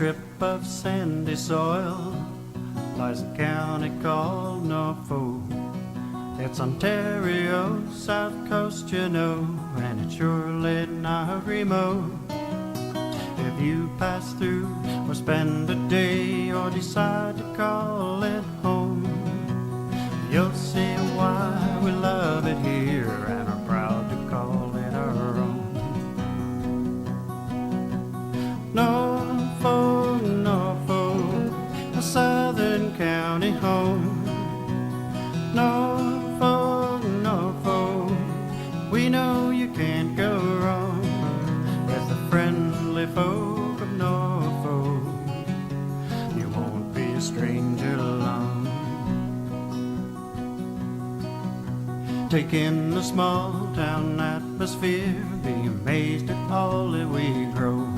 strip of sandy soil lies a county called Norfolk. It's Ontario's south coast, you know, and it's surely not remote. If you pass through or spend a day or decide to call it home, you'll see why we love it here and are proud to call it our own. Norfolk, Norfolk, a southern county home. Norfolk, Norfolk, we know you can't go wrong with the friendly folk of Norfolk. You won't be a stranger long. Take in the small town atmosphere, be amazed at all that we grow.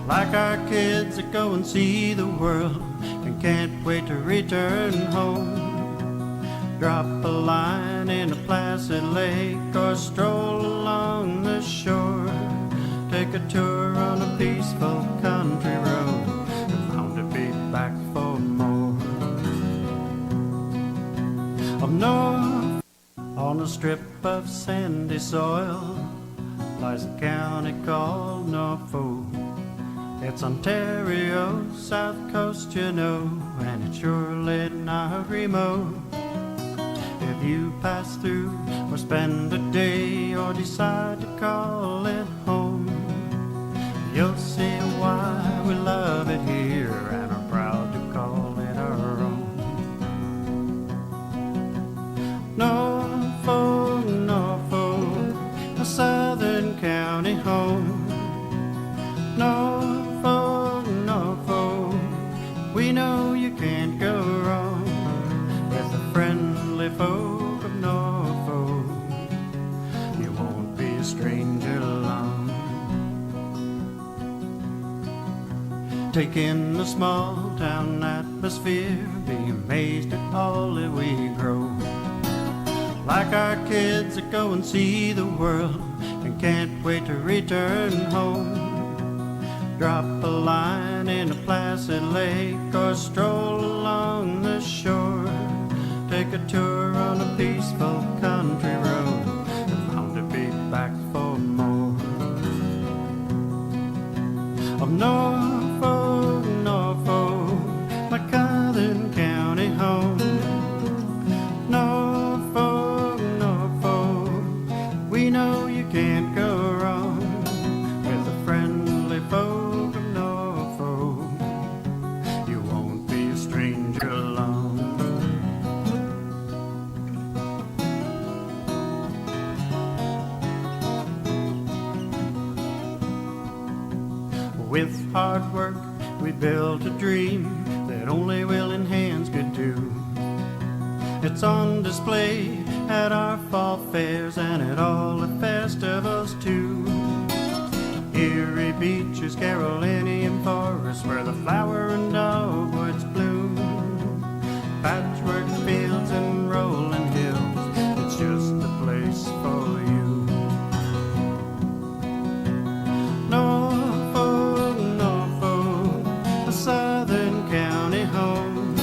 Like our kids that go and see the world and can't wait to return home. Drop a line in a placid lake or stroll along the shore. Take a tour on a peaceful country road and bound to be back for more. Up north, on a strip of sandy soil, lies a county called Norfolk. It's Ontario's south coast, you know, and it's surely not remote. If you pass through or spend a day or decide to call it home, you'll see why we love it here and are proud to call it our own. Norfolk, Norfolk, a southern county home. Norfolk, Norfolk, we know you can't go wrong with the friendly folk of Norfolk. You won't be a stranger long. Take in the small town atmosphere, be amazed at all that we grow. Like our kids that go and see the world and can't wait to return home. Drop a line in a placid lake or stroll along the shore. Take a tour on a peaceful country road and bound to be back for more. Of Norfolk, Norfolk, my southern county home. Norfolk, Norfolk, we know you can't go wrong with the friendly folk of Norfolk. You won't be a stranger long. With hard work we built a dream that only willing hands could do. It's on display at our fall fairs and at all the festivals too. Erie beaches, Carolinian forests, where the flower and dogwoods bloom. Patchwork fields and rolling hills, it's just the place for you. Norfolk, Norfolk, a southern county home.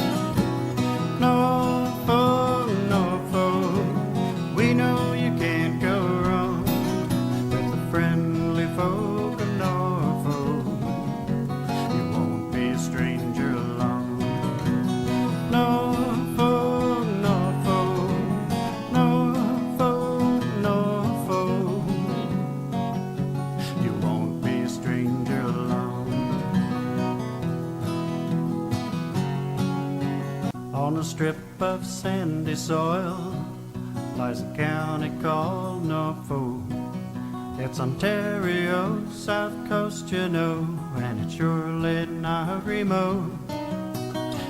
Norfolk, Norfolk, we know you can't go wrong with the friendly folk of Norfolk. You won't be a stranger long. Norfolk, Norfolk, Norfolk, Norfolk, you won't be a stranger long. On a strip of sandy soil lies a county called Norfolk. It's Ontario's south coast, you know, and it's surely not remote.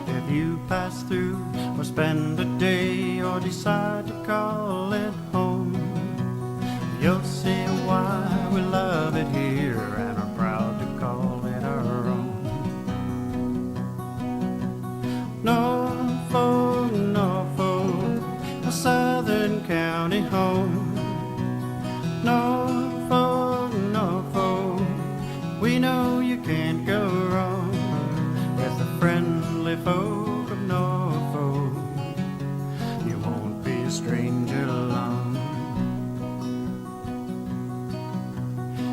If you pass through or spend a day or decide to call it home, you'll see why we love it here and are proud to call it our own. Norfolk, Norfolk, a southern county home. Norfolk, Norfolk, we know you can't go wrong friendly folk of Norfolk. You won't be a stranger long.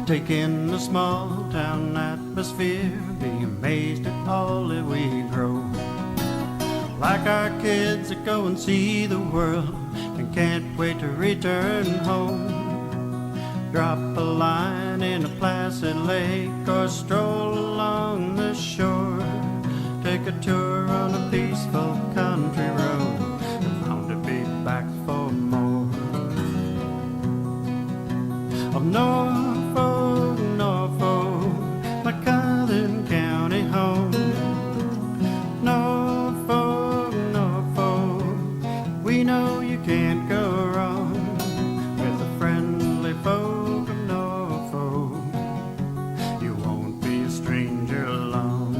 Take in the small town atmosphere, be amazed at all that we grow. Like our kids that go and see the world and can't wait to return home. Drop a line in a placid lake or stroll along the shore. Take a tour on a peaceful country road and bound to be back for more. Of Norfolk, Norfolk, my Southern county home. Norfolk, Norfolk, we know you can't go wrong with the friendly folk of Norfolk. You won't be a stranger long.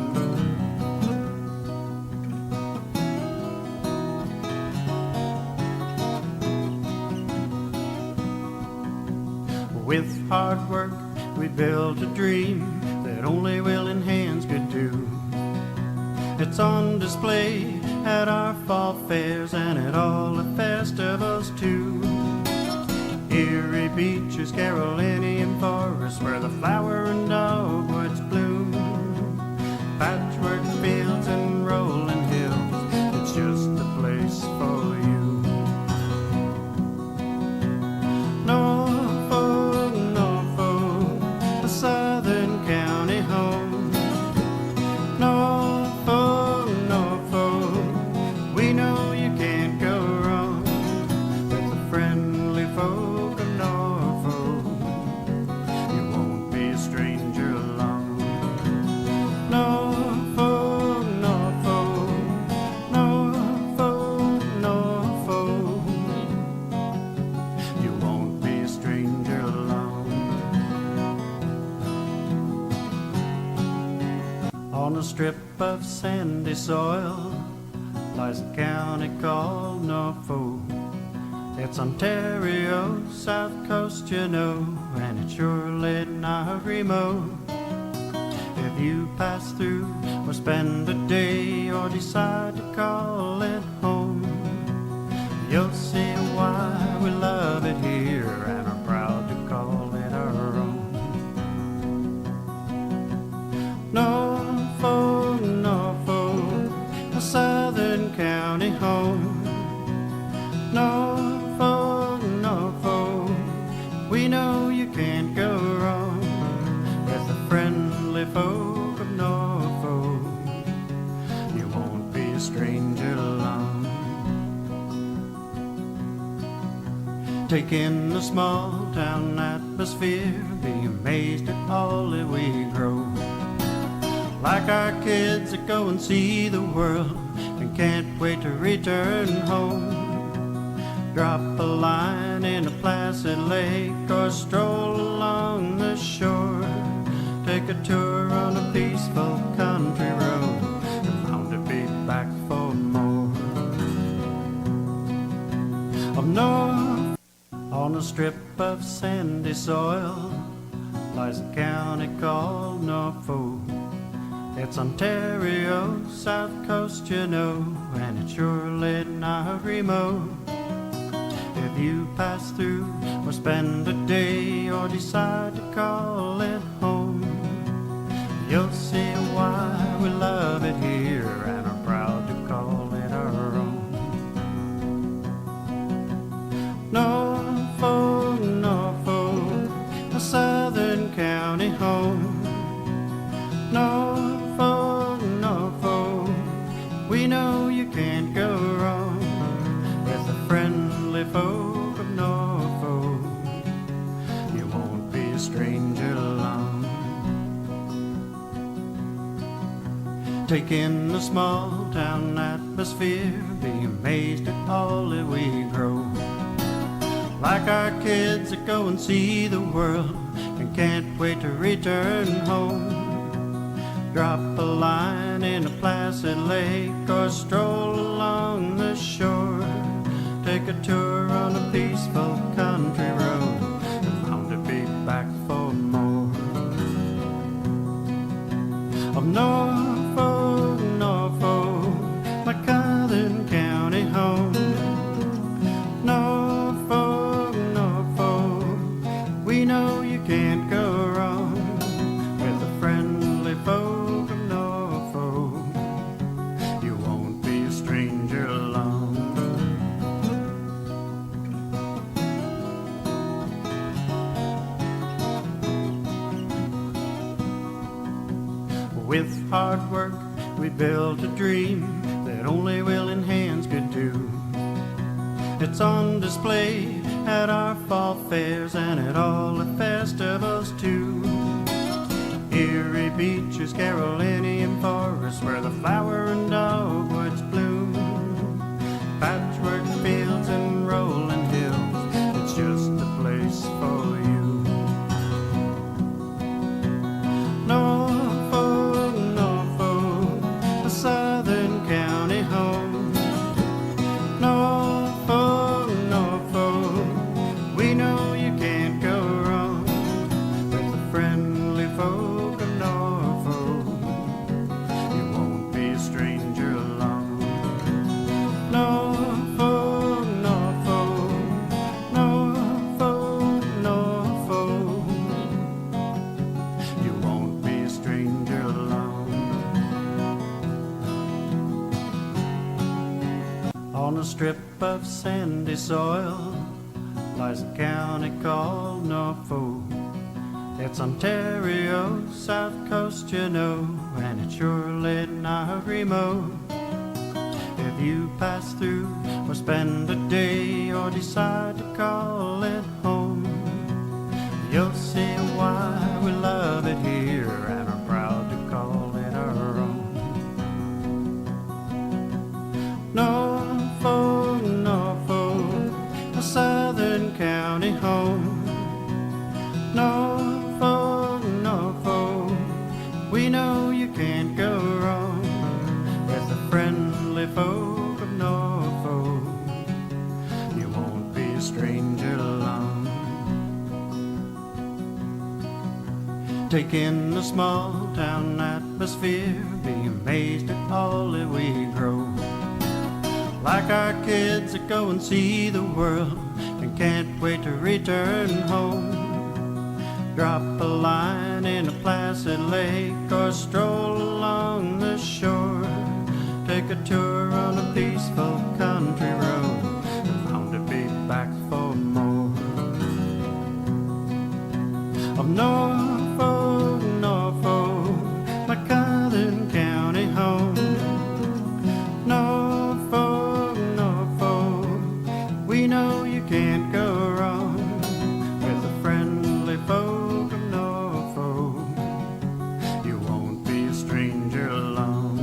With hard work we built a dream that only willing hands could do. It's on display at our fall fairs and at all the festivals too. Erie beaches, Carolinian forests, where the flower and dogwoods bloom. Patchwork fields and rolling hills, it's just the place for you. Norfolk, Norfolk, a southern county home. Norfolk, Norfolk, we know you can't go wrong with the friendly folk of Norfolk. You won't be a stranger long. Norfolk, Norfolk, Norfolk, Norfolk, you won't be a stranger long. On a strip of sandy soil lies a county called Norfolk. It's Ontario's south coast, you know, and it's surely not remote. If you pass through or spend a day or decide to call it home, you'll see why we love it here and are proud to call it our own. Norfolk, Norfolk, a southern county home. Norfolk, Norfolk, we know you can't go wrong with the friendly folk of Norfolk. You won't be a stranger long. Take in the small town atmosphere, be amazed at all that we grow. Like our kids that go and see the world and can't wait to return home. Drop a line in a placid lake or stroll along the shore. Take a tour on a peaceful country road and bound to be back for more. Of North, on a strip of sandy soil lies a county called Norfolk. It's Ontario's south coast, you know, and it's surely not remote. If you pass through or spend a day or decide to call it home, you'll see why we love it here and are proud to call it our own. Norfolk, Norfolk, a southern county home. Norfolk, Norfolk, we know you can't go wrong with the friendly folk of Norfolk. You won't be a stranger long. Take in the small town atmosphere, be amazed at all that we grow. Like our kids that go and see the world and can't wait to return home. Drop a line in a placid lake or stroll along the shore. Take a tour on a peaceful country road and bound to be back for more. Of Norfolk, Norfolk, hard work we built a dream that only willing hands could do. It's on display at our fall fairs and at all the festivals too. Erie beaches, Carolinian forests, where the flower and dogwoods bloom. Patchwork fields and rolling hills, it's just the place for you. Norfolk, Norfolk, a southern county home. Norfolk, Norfolk, we know you can't go wrong with the friendly folk of Norfolk. You won't be a stranger along. Norfolk, Norfolk, Norfolk, Norfolk, you won't be a stranger along. On a strip of sandy soil lies a county called Norfolk. It's Ontario's south coast, you know, and it's surely not remote. If you pass through or spend a day or decide to call it home, you'll see why we love it here and are proud to call it our own. Norfolk, Norfolk, a southern county home. Norfolk, Norfolk, we know you can't go wrong with the friendly folk of Norfolk. You won't be a stranger along. Take in the small town atmosphere, be amazed at all that we grow. Like our kids that go and see the world and can't wait to return home. Drop a line in a placid lake or stroll along the shore. Take a tour on a peaceful country road and bound to be back for more. Of Norfolk, Norfolk, my southern county home. Norfolk, Norfolk, we know you can't go wrong with the friendly folk of Norfolk. You won't be a stranger along.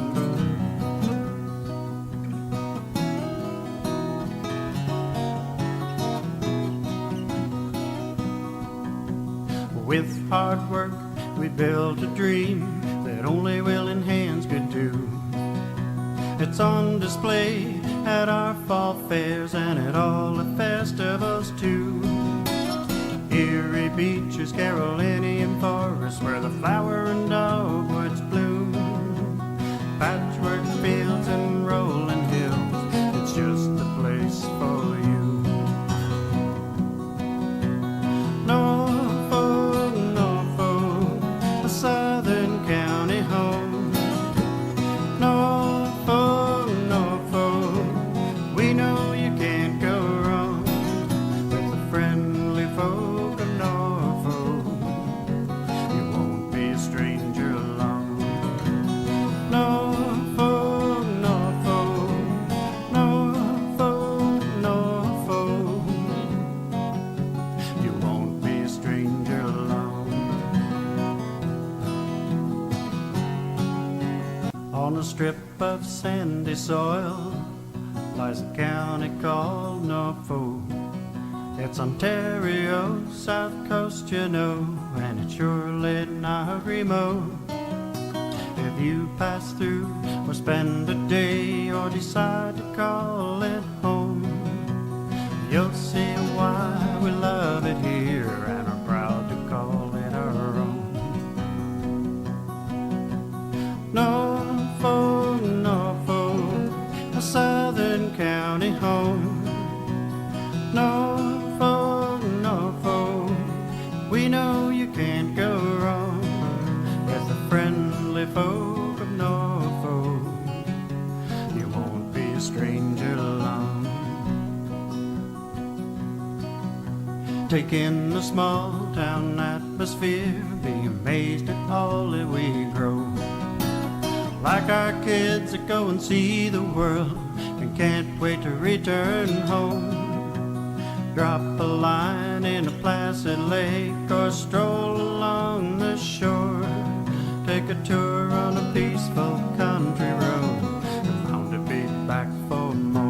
With hard work we built a dream that only willing hands could do. It's on display at our fall fairs and at all the festivals too. Erie beaches, Carolinian forests, where the flower and dogwoods bloom. Patchwork fields and rolling hills, it's just the place for you. Norfolk, Norfolk, a southern county home. Norfolk, Norfolk, we know you can't go wrong with the friendly folk of Norfolk. You won't be a stranger along. Norfolk, Norfolk, Norfolk, Norfolk, you won't be a stranger along. On a strip of sandy soil lies a county called Norfolk. It's Ontario's south coast, you know, and it's surely not remote. If you pass through or spend a day or decide to call it home, you'll see why we love it here and are proud to call it our own. Norfolk, Norfolk, a southern county home. Norfolk, Norfolk, we know you can't go wrong with the friendly folk of Norfolk. You won't be a stranger along. Take in the small town atmosphere, be amazed at all that we grow. like our kids that go and see the world and can't wait to return home. Drop a line in a placid lake or stroll along the shore. Take a tour on a peaceful country road, bound to be back for more.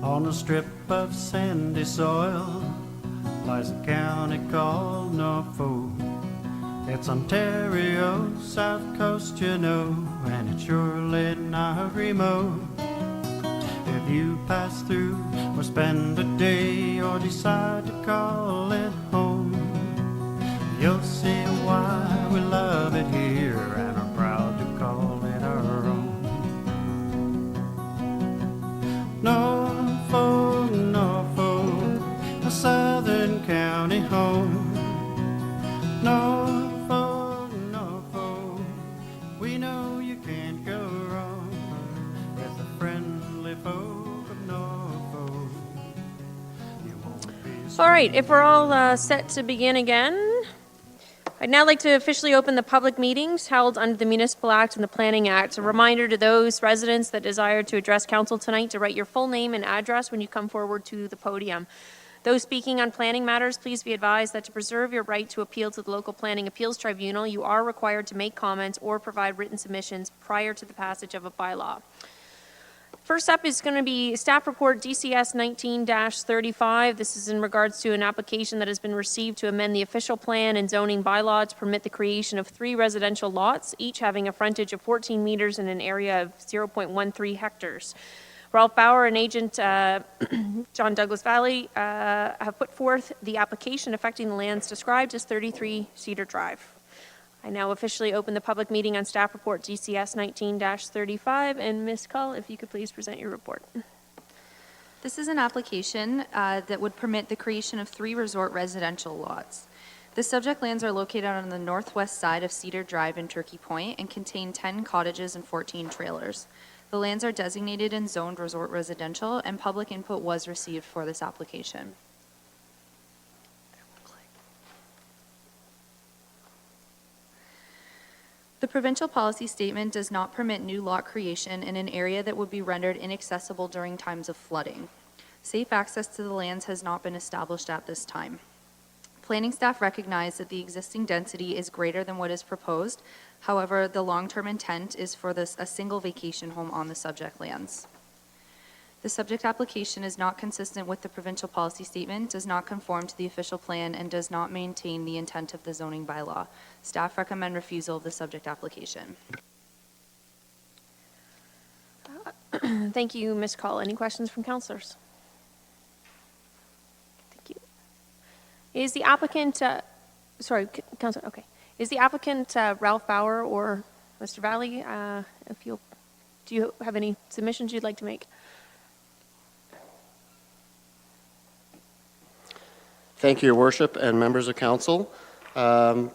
On a strip of sandy soil lies a county called Norfolk. It's Ontario, south coast, you know, and it's surely not remote. If you pass through or spend a day or decide to call it home, you'll see why we love it here and are proud to call it our own. Norfolk, Norfolk, a southern county home. Norfolk, Norfolk, we know you can't go wrong with the friendly folk of Norfolk. You won't be All right, if we're all set to begin again, I'd now like to officially open the public meetings held under the Municipal Act and the Planning Act. A reminder to those residents that desire to address council tonight to write your full name and address when you come forward to the podium. Those speaking on planning matters, please be advised that to preserve your right to appeal to the local planning appeals tribunal, you are required to make comments or provide written submissions prior to the passage of a bylaw. First up is going to be staff report DCS 19-35. This is in regards to an application that has been received to amend the official plan and zoning bylaw to permit the creation of 3 residential lots, each having a frontage of 14 meters and an area of 0.13 hectares. Ralph Bauer and agent John Douglas Valley have put forth the application affecting the lands described as 33 Cedar Drive. I now officially open the public meeting on staff report GCS 19-35. And Ms. Cull, if you could please present your report. This is an application that would permit the creation of 3 resort residential lots. The subject lands are located on the northwest side of Cedar Drive in Turkey Point and contain 10 cottages and 14 trailers. The lands are designated and zoned resort residential, and public input was received for this application. The provincial policy statement does not permit new lot creation in an area that would be rendered inaccessible during times of flooding. Safe access to the lands has not been established at this time. Planning staff recognize that the existing density is greater than what is proposed. However, the long-term intent is for a single vacation home on the subject lands. The subject application is not consistent with the provincial policy statement, does not conform to the official plan, and does not maintain the intent of the zoning bylaw. Staff recommend refusal of the subject application. Thank you, Ms. Cull. Any questions from councilors? Thank you. Is the applicant, Councilor, okay. Is the applicant Ralph Bauer or Mr. Valley? Do you have any submissions you'd like to make? Thank you, Your Worship and members of council.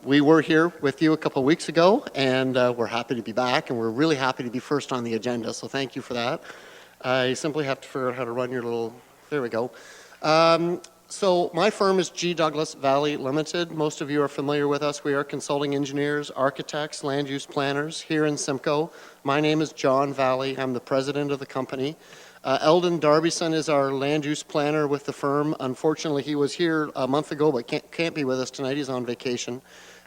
We were here with you a couple of weeks ago, and we're happy to be back, and we're really happy to be first on the agenda, so thank you for that. You simply have to figure out how to run your little, there we go. So my firm is G. Douglas Valley Limited. Most of you are familiar with us. We are consulting engineers, architects, land use planners here in Simcoe. My name is John Valley. I'm the president of the company. Eldon Darbyson is our land use planner with the firm. Unfortunately, he was here a month ago, but can't be with us tonight. He's on vacation.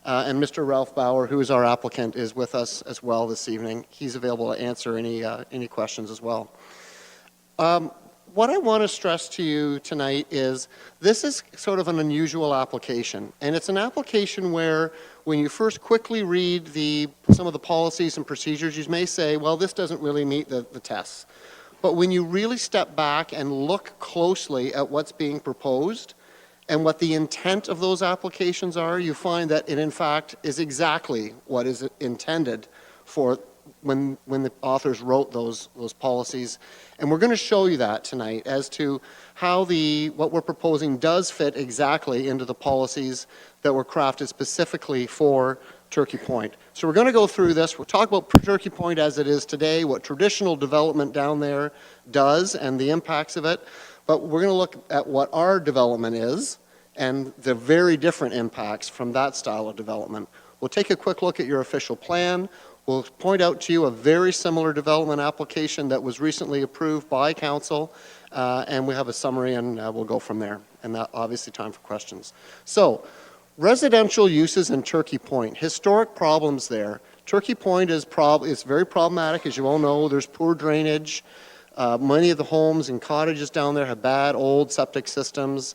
And Mr. Ralph Bauer, who is our applicant, is with us as well this evening. He's available to answer any questions as well. What I want to stress to you tonight is this is sort of an unusual application. And it's an application where when you first quickly read some of the policies and procedures, you may say, well, this doesn't really meet the tests. But when you really step back and look closely at what's being proposed and what the intent of those applications are, you find that it in fact is exactly what is intended for when the authors wrote those policies. And we're going to show you that tonight as to how what we're proposing does fit exactly into the policies that were crafted specifically for Turkey Point. So we're going to go through this. We'll talk about Turkey Point as it is today, what traditional development down there does and the impacts of it. But we're going to look at what our development is and the very different impacts from that style of development. We'll take a quick look at your official plan. We'll point out to you a very similar development application that was recently approved by council, and we have a summary, and we'll go from there. And that obviously time for questions. So, residential uses in Turkey Point, historic problems there. Turkey Point is very problematic, as you all know. There's poor drainage. Many of the homes and cottages down there have bad old septic systems.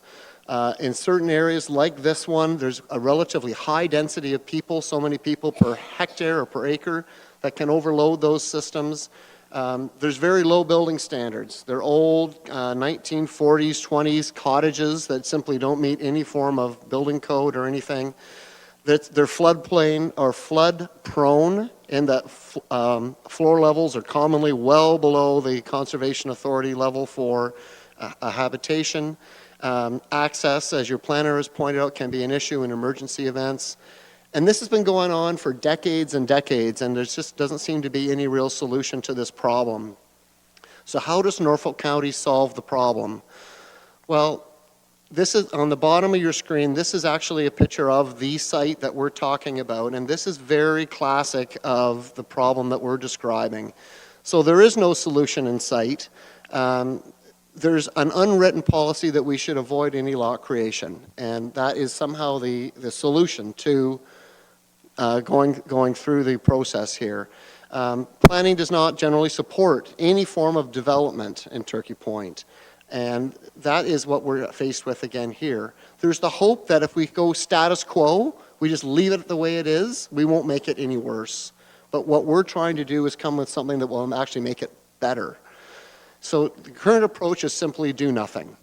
In certain areas like this one, there's a relatively high density of people, so many people per hectare or per acre, that can overload those systems. There's very low building standards. They're old 1940s, 20s cottages that simply don't meet any form of building code or anything. They're floodplain or flood prone in that floor levels are commonly well below the Conservation Authority level for a habitation. Access, as your planner has pointed out, can be an issue in emergency events. And this has been going on for decades and decades, and there just doesn't seem to be any real solution to this problem. So how does Norfolk County solve the problem? Well, this is on the bottom of your screen. This is actually a picture of the site that we're talking about, and this is very classic of the problem that we're describing. So there is no solution in sight. There's an unwritten policy that we should avoid any lot creation, and that is somehow the solution to going through the process here. Planning does not generally support any form of development in Turkey Point, and that is what we're faced with again here. There's the hope that if we go status quo, we just leave it the way it is, we won't make it any worse. But what we're trying to do is come with something that will actually make it better. So the current approach is simply do nothing.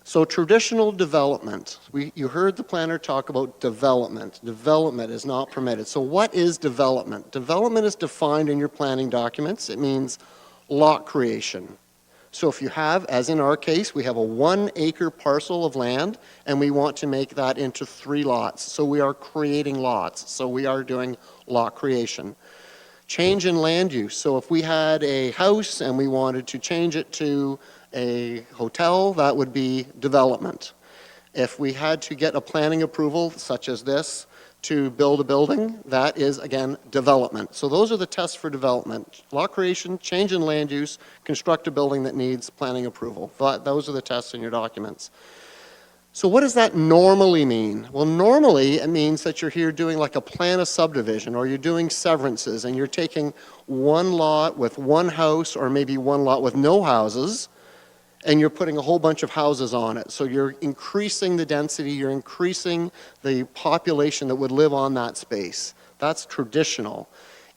So traditional development, you heard the planner talk about development. Development is not permitted. So what is development? Development is defined in your planning documents. It means lot creation. So if you have, as in our case, we have a 1 acre parcel of land and we want to make that into 3 lots. So we are creating lots. So we are doing lot creation. Change in land use. So if we had a house and we wanted to change it to a hotel, that would be development. If we had to get a planning approval, such as this, to build a building, that is, again, development. So those are the tests for development. Lot creation, change in land use, construct a building that needs planning approval. Those are the tests in your documents. So what does that normally mean? Well, normally it means that you're here doing like a plan of subdivision, or you're doing severances, and you're taking 1 lot with 1 house, or maybe 1 lot with no houses, and you're putting a whole bunch of houses on it. So you're increasing the density, you're increasing the population that would live on that space. That's traditional.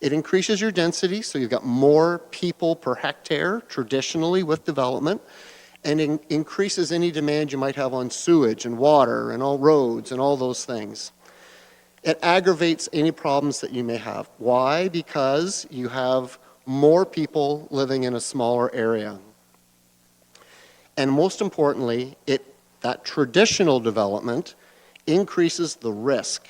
It increases your density, so you've got more people per hectare, traditionally with development, and increases any demand you might have on sewage and water and all roads and all those things. It aggravates any problems that you may have. Why? Because you have more people living in a smaller area. And most importantly, that traditional development increases the risk.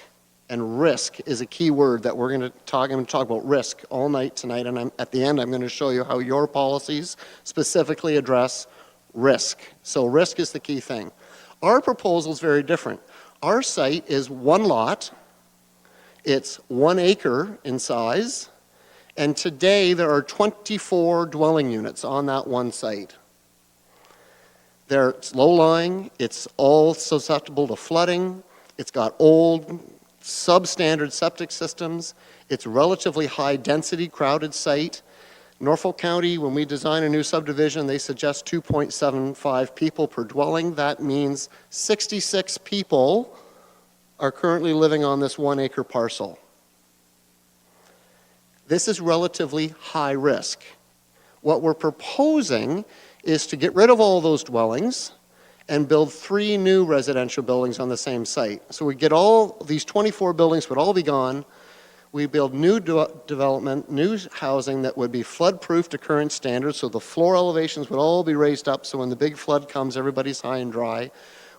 And risk is a key word that we're going to talk. I'm going to talk about risk all night tonight, and at the end I'm going to show you how your policies specifically address risk. So risk is the key thing. Our proposal is very different. Our site is 1 lot. It's 1 acre in size. And today there are 24 dwelling units on that one site. It's low-lying, it's all susceptible to flooding, it's got old, substandard septic systems, it's relatively high-density, crowded site. Norfolk County, when we design a new subdivision, they suggest 2.75 people per dwelling. That means 66 people are currently living on this 1 acre parcel. This is relatively high risk. What we're proposing is to get rid of all those dwellings and build 3 new residential buildings on the same site. So we get all these 24 buildings would all be gone. We build new development, new housing that would be flood-proof to current standards, so the floor elevations would all be raised up, so when the big flood comes, everybody's high and dry.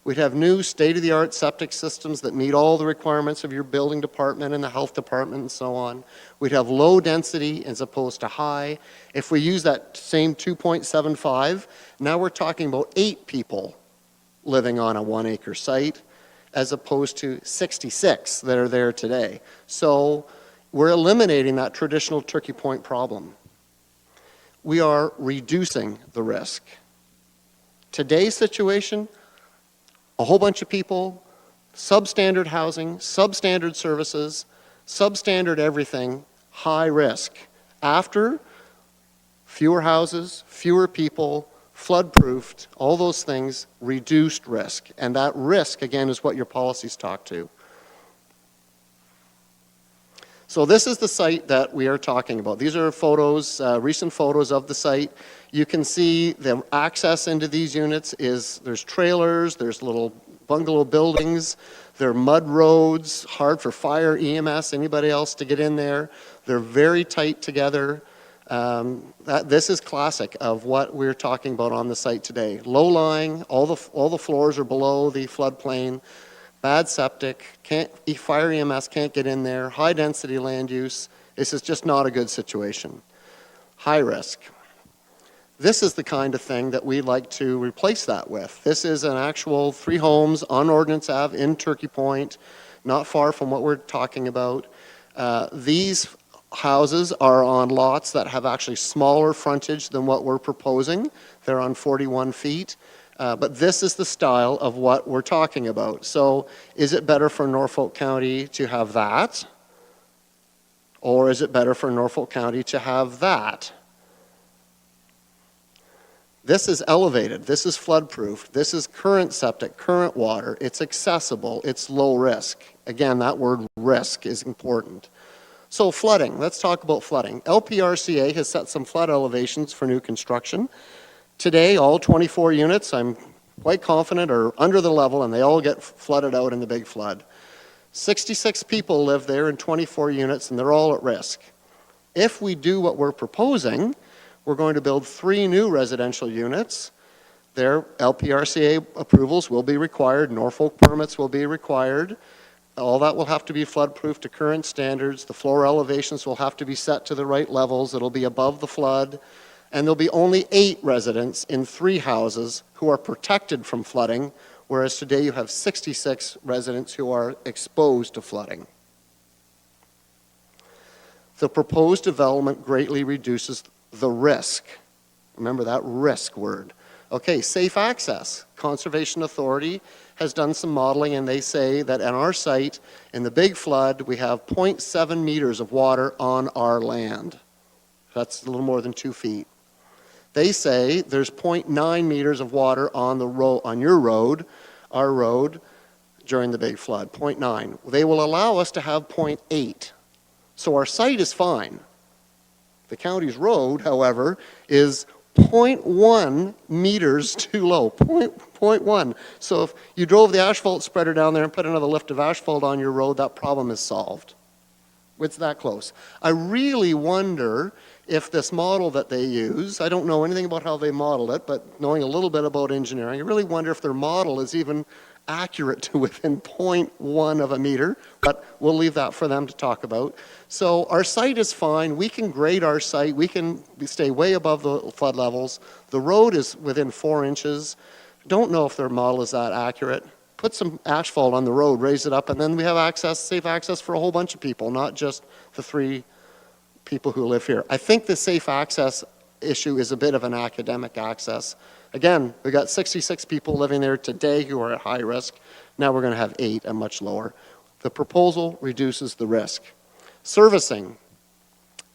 We'd have new state-of-the-art septic systems that meet all the requirements of your building department and the health department and so on. We'd have low density as opposed to high. If we use that same 2.75, now we're talking about 8 people living on a 1 acre site as opposed to 66 that are there today. So we're eliminating that traditional Turkey Point problem. We are reducing the risk. Today's situation, a whole bunch of people, substandard housing, substandard services, substandard everything, high risk. After, fewer houses, fewer people, flood-proofed, all those things, reduced risk. And that risk, again, is what your policies talk to. So this is the site that we are talking about. These are photos, recent photos of the site. You can see the access into these units there's trailers, there's little bungalow buildings, there are mud roads, hard for fire, EMS, anybody else to get in there. They're very tight together. This is classic of what we're talking about on the site today. Low-lying, all the floors are below the floodplain, bad septic, fire EMS can't get in there, high-density land use. This is just not a good situation. High risk. This is the kind of thing that we'd like to replace that with. This is an actual 3 homes on Ordnance Ave in Turkey Point, not far from what we're talking about. These houses are on lots that have actually smaller frontage than what we're proposing. They're on 41 feet. But this is the style of what we're talking about. So is it better for Norfolk County to have that? Or is it better for Norfolk County to have that? This is elevated. This is flood-proof. This is current septic, current water. It's accessible. It's low risk. Again, that word risk is important. So flooding, let's talk about flooding. LPRCA has set some flood elevations for new construction. Today, all 24 units, I'm quite confident, are under the level and they all get flooded out in the big flood. 66 people live there in 24 units and they're all at risk. If we do what we're proposing, we're going to build 3 new residential units. Their LPRCA approvals will be required, Norfolk permits will be required. All that will have to be flood-proof to current standards. The floor elevations will have to be set to the right levels. It'll be above the flood. And there'll be only 8 residents in 3 houses who are protected from flooding, whereas today you have 66 residents who are exposed to flooding. The proposed development greatly reduces the risk. Remember that risk word. Okay, safe access. Conservation Authority has done some modeling and they say that at our site, in the big flood, we have 0.7 meters of water on our land. That's a little more than 2 feet. They say there's 0.9 meters of water on the road, on your road, our road, during the big flood, 0.9. They will allow us to have 0.8. So our site is fine. The county's road, however, is 0.1 meters too low, 0.1. So if you drove the asphalt spreader down there and put another lift of asphalt on your road, that problem is solved. It's that close. I really wonder if this model that they use, I don't know anything about how they modeled it, but knowing a little bit about engineering, I really wonder if their model is even accurate to within 0.1 of a meter, but we'll leave that for them to talk about. So our site is fine. We can grade our site. We can stay way above the flood levels. The road is within 4 inches. Don't know if their model is that accurate. Put some asphalt on the road, raise it up, and then we have access, safe access for a whole bunch of people, not just the 3 people who live here. I think the safe access issue is a bit of an academic access. Again, we got 66 people living there today who are at high risk. Now we're going to have 8 and much lower. The proposal reduces the risk. Servicing.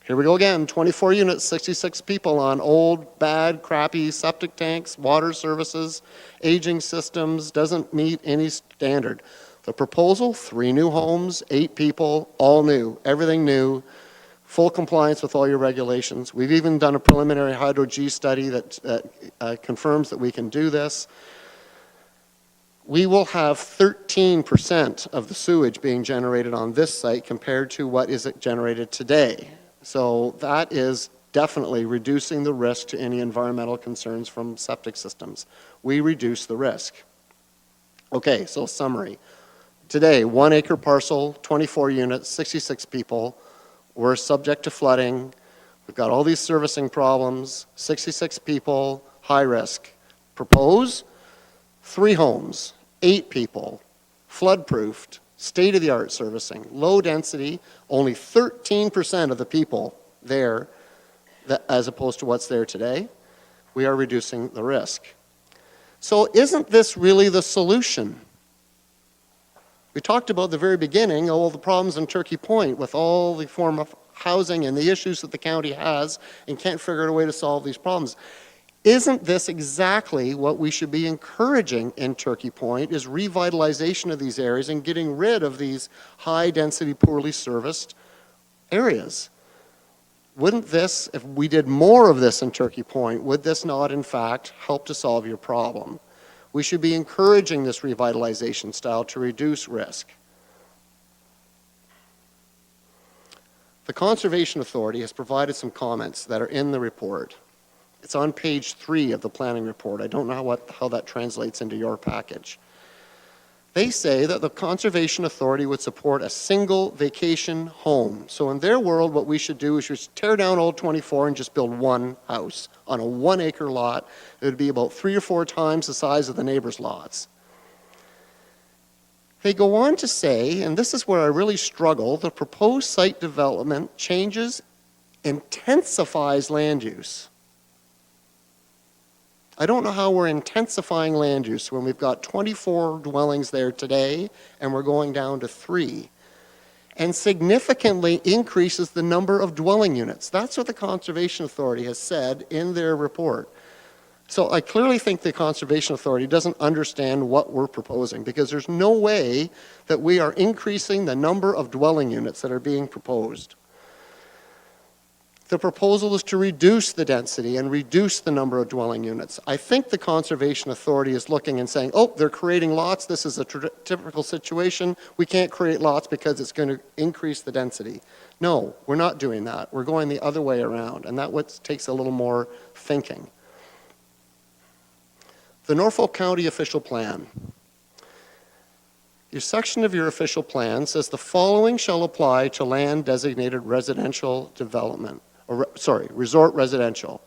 Here we go again, 24 units, 66 people on old, bad, crappy septic tanks, water services, aging systems, doesn't meet any standard. The proposal, 3 new homes, 8 people, all new, everything new, full compliance with all your regulations. We've even done a preliminary hydro-G study that confirms that we can do this. We will have 13% of the sewage being generated on this site compared to what is generated today. So that is definitely reducing the risk to any environmental concerns from septic systems. We reduce the risk. Okay, so summary. Today, 1 acre parcel, 24 units, 66 people. We're subject to flooding. We've got all these servicing problems, 66 people, high risk. Propose 3 homes, 8 people, flood-proofed, state-of-the-art servicing, low density, only 13% of the people there, as opposed to what's there today. We are reducing the risk. So isn't this really the solution? We talked about at the very beginning, all the problems in Turkey Point with all the form of housing and the issues that the county has and can't figure out a way to solve these problems. Isn't this exactly what we should be encouraging in Turkey Point, is revitalization of these areas and getting rid of these high-density, poorly serviced areas? Wouldn't this, if we did more of this in Turkey Point, would this not, in fact, help to solve your problem? We should be encouraging this revitalization style to reduce risk. The Conservation Authority has provided some comments that are in the report. It's on page 3 of the planning report. I don't know how that translates into your package. They say that the Conservation Authority would support a single vacation home. So in their world, what we should do is just tear down Old 24 and just build 1 house on a 1 acre lot. It would be about 3 or 4 times the size of the neighbors' lots. They go on to say, and this is where I really struggle, the proposed site development changes, intensifies land use. I don't know how we're intensifying land use when we've got 24 dwellings there today and we're going down to 3. And significantly increases the number of dwelling units. That's what the Conservation Authority has said in their report. So I clearly think the Conservation Authority doesn't understand what we're proposing, because there's no way that we are increasing the number of dwelling units that are being proposed. The proposal is to reduce the density and reduce the number of dwelling units. I think the Conservation Authority is looking and saying, oh, they're creating lots. This is a typical situation. We can't create lots because it's going to increase the density. No, we're not doing that. We're going the other way around, and that takes a little more thinking. The Norfolk County Official Plan. Your section of your official plan says the following shall apply to land designated residential development. Resort residential.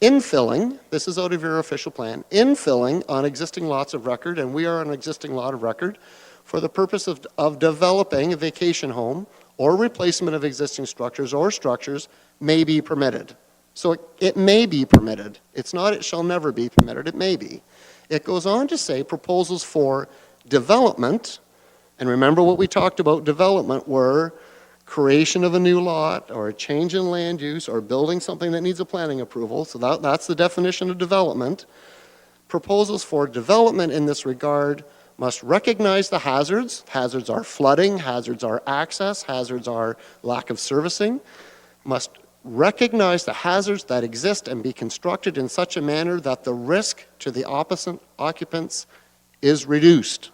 Infilling, this is out of your official plan, infilling on existing lots of record, and we are an existing lot of record, for the purpose of developing a vacation home or replacement of existing structures or structures may be permitted. So it may be permitted. It's not it shall never be permitted, it may be. It goes on to say proposals for development, and remember what we talked about development were creation of a new lot or a change in land use or building something that needs a planning approval. So that's the definition of development. Proposals for development in this regard must recognize the hazards. Hazards are flooding, hazards are access, hazards are lack of servicing. Must recognize the hazards that exist and be constructed in such a manner that the risk to the opposite occupants is reduced.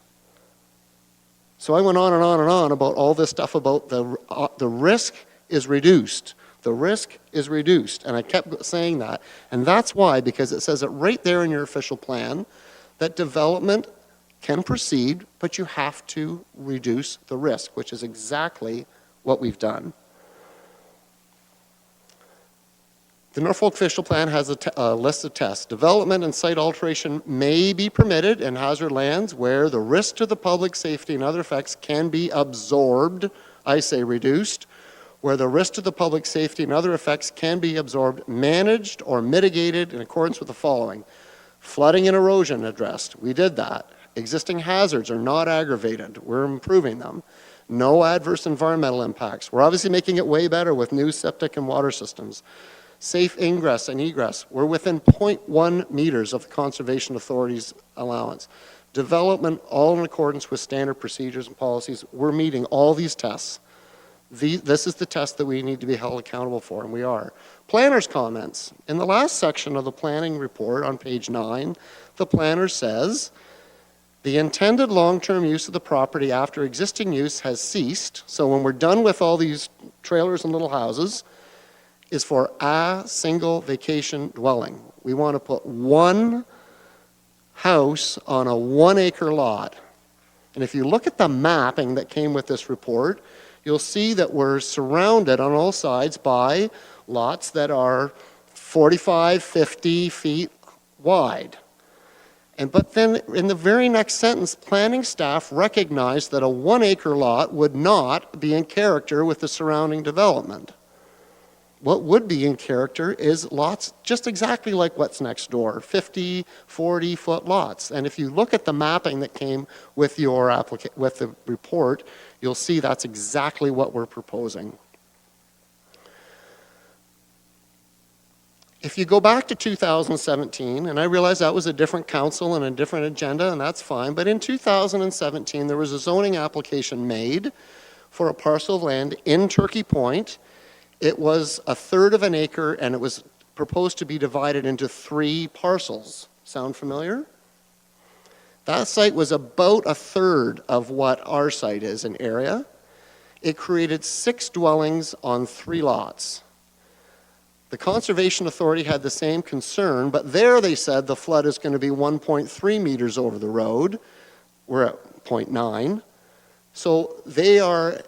So I went on and on and on about all this stuff about the risk is reduced. The risk is reduced, and I kept saying that. And that's why, because it says it right there in your official plan, that development can proceed, but you have to reduce the risk, which is exactly what we've done. The Norfolk Official Plan has a list of tests. Development and site alteration may be permitted in hazard lands where the risk to the public safety and other effects can be absorbed, I say reduced, where the risk to the public safety and other effects can be absorbed, managed, or mitigated in accordance with the following. Flooding and erosion addressed. We did that. Existing hazards are not aggravated. We're improving them. No adverse environmental impacts. We're obviously making it way better with new septic and water systems. Safe ingress and egress. We're within 0.1 meters of the Conservation Authority's allowance. Development, all in accordance with standard procedures and policies. We're meeting all these tests. This is the test that we need to be held accountable for, and we are. Planner's comments. In the last section of the planning report on page 9, the planner says, the intended long-term use of the property after existing use has ceased, so when we're done with all these trailers and little houses, is for a single vacation dwelling. We want to put one house on a 1 acre lot. And if you look at the mapping that came with this report, you'll see that we're surrounded on all sides by lots that are 45, 50 feet wide. But then in the very next sentence, planning staff recognized that a 1 acre lot would not be in character with the surrounding development. What would be in character is lots just exactly like what's next door, 50, 40-foot lots. And if you look at the mapping that came with with the report, you'll see that's exactly what we're proposing. If you go back to 2017, and I realize that was a different council and a different agenda, and that's fine, but in 2017 there was a zoning application made for a parcel of land in Turkey Point. It was 1/3 of an acre, and it was proposed to be divided into 3 parcels. Sound familiar? That site was about 1/3 of what our site is in area. It created 6 dwellings on 3 lots. The Conservation Authority had the same concern, but there they said the flood is going to be 1.3 meters over the road. We're at 0.9. So they are,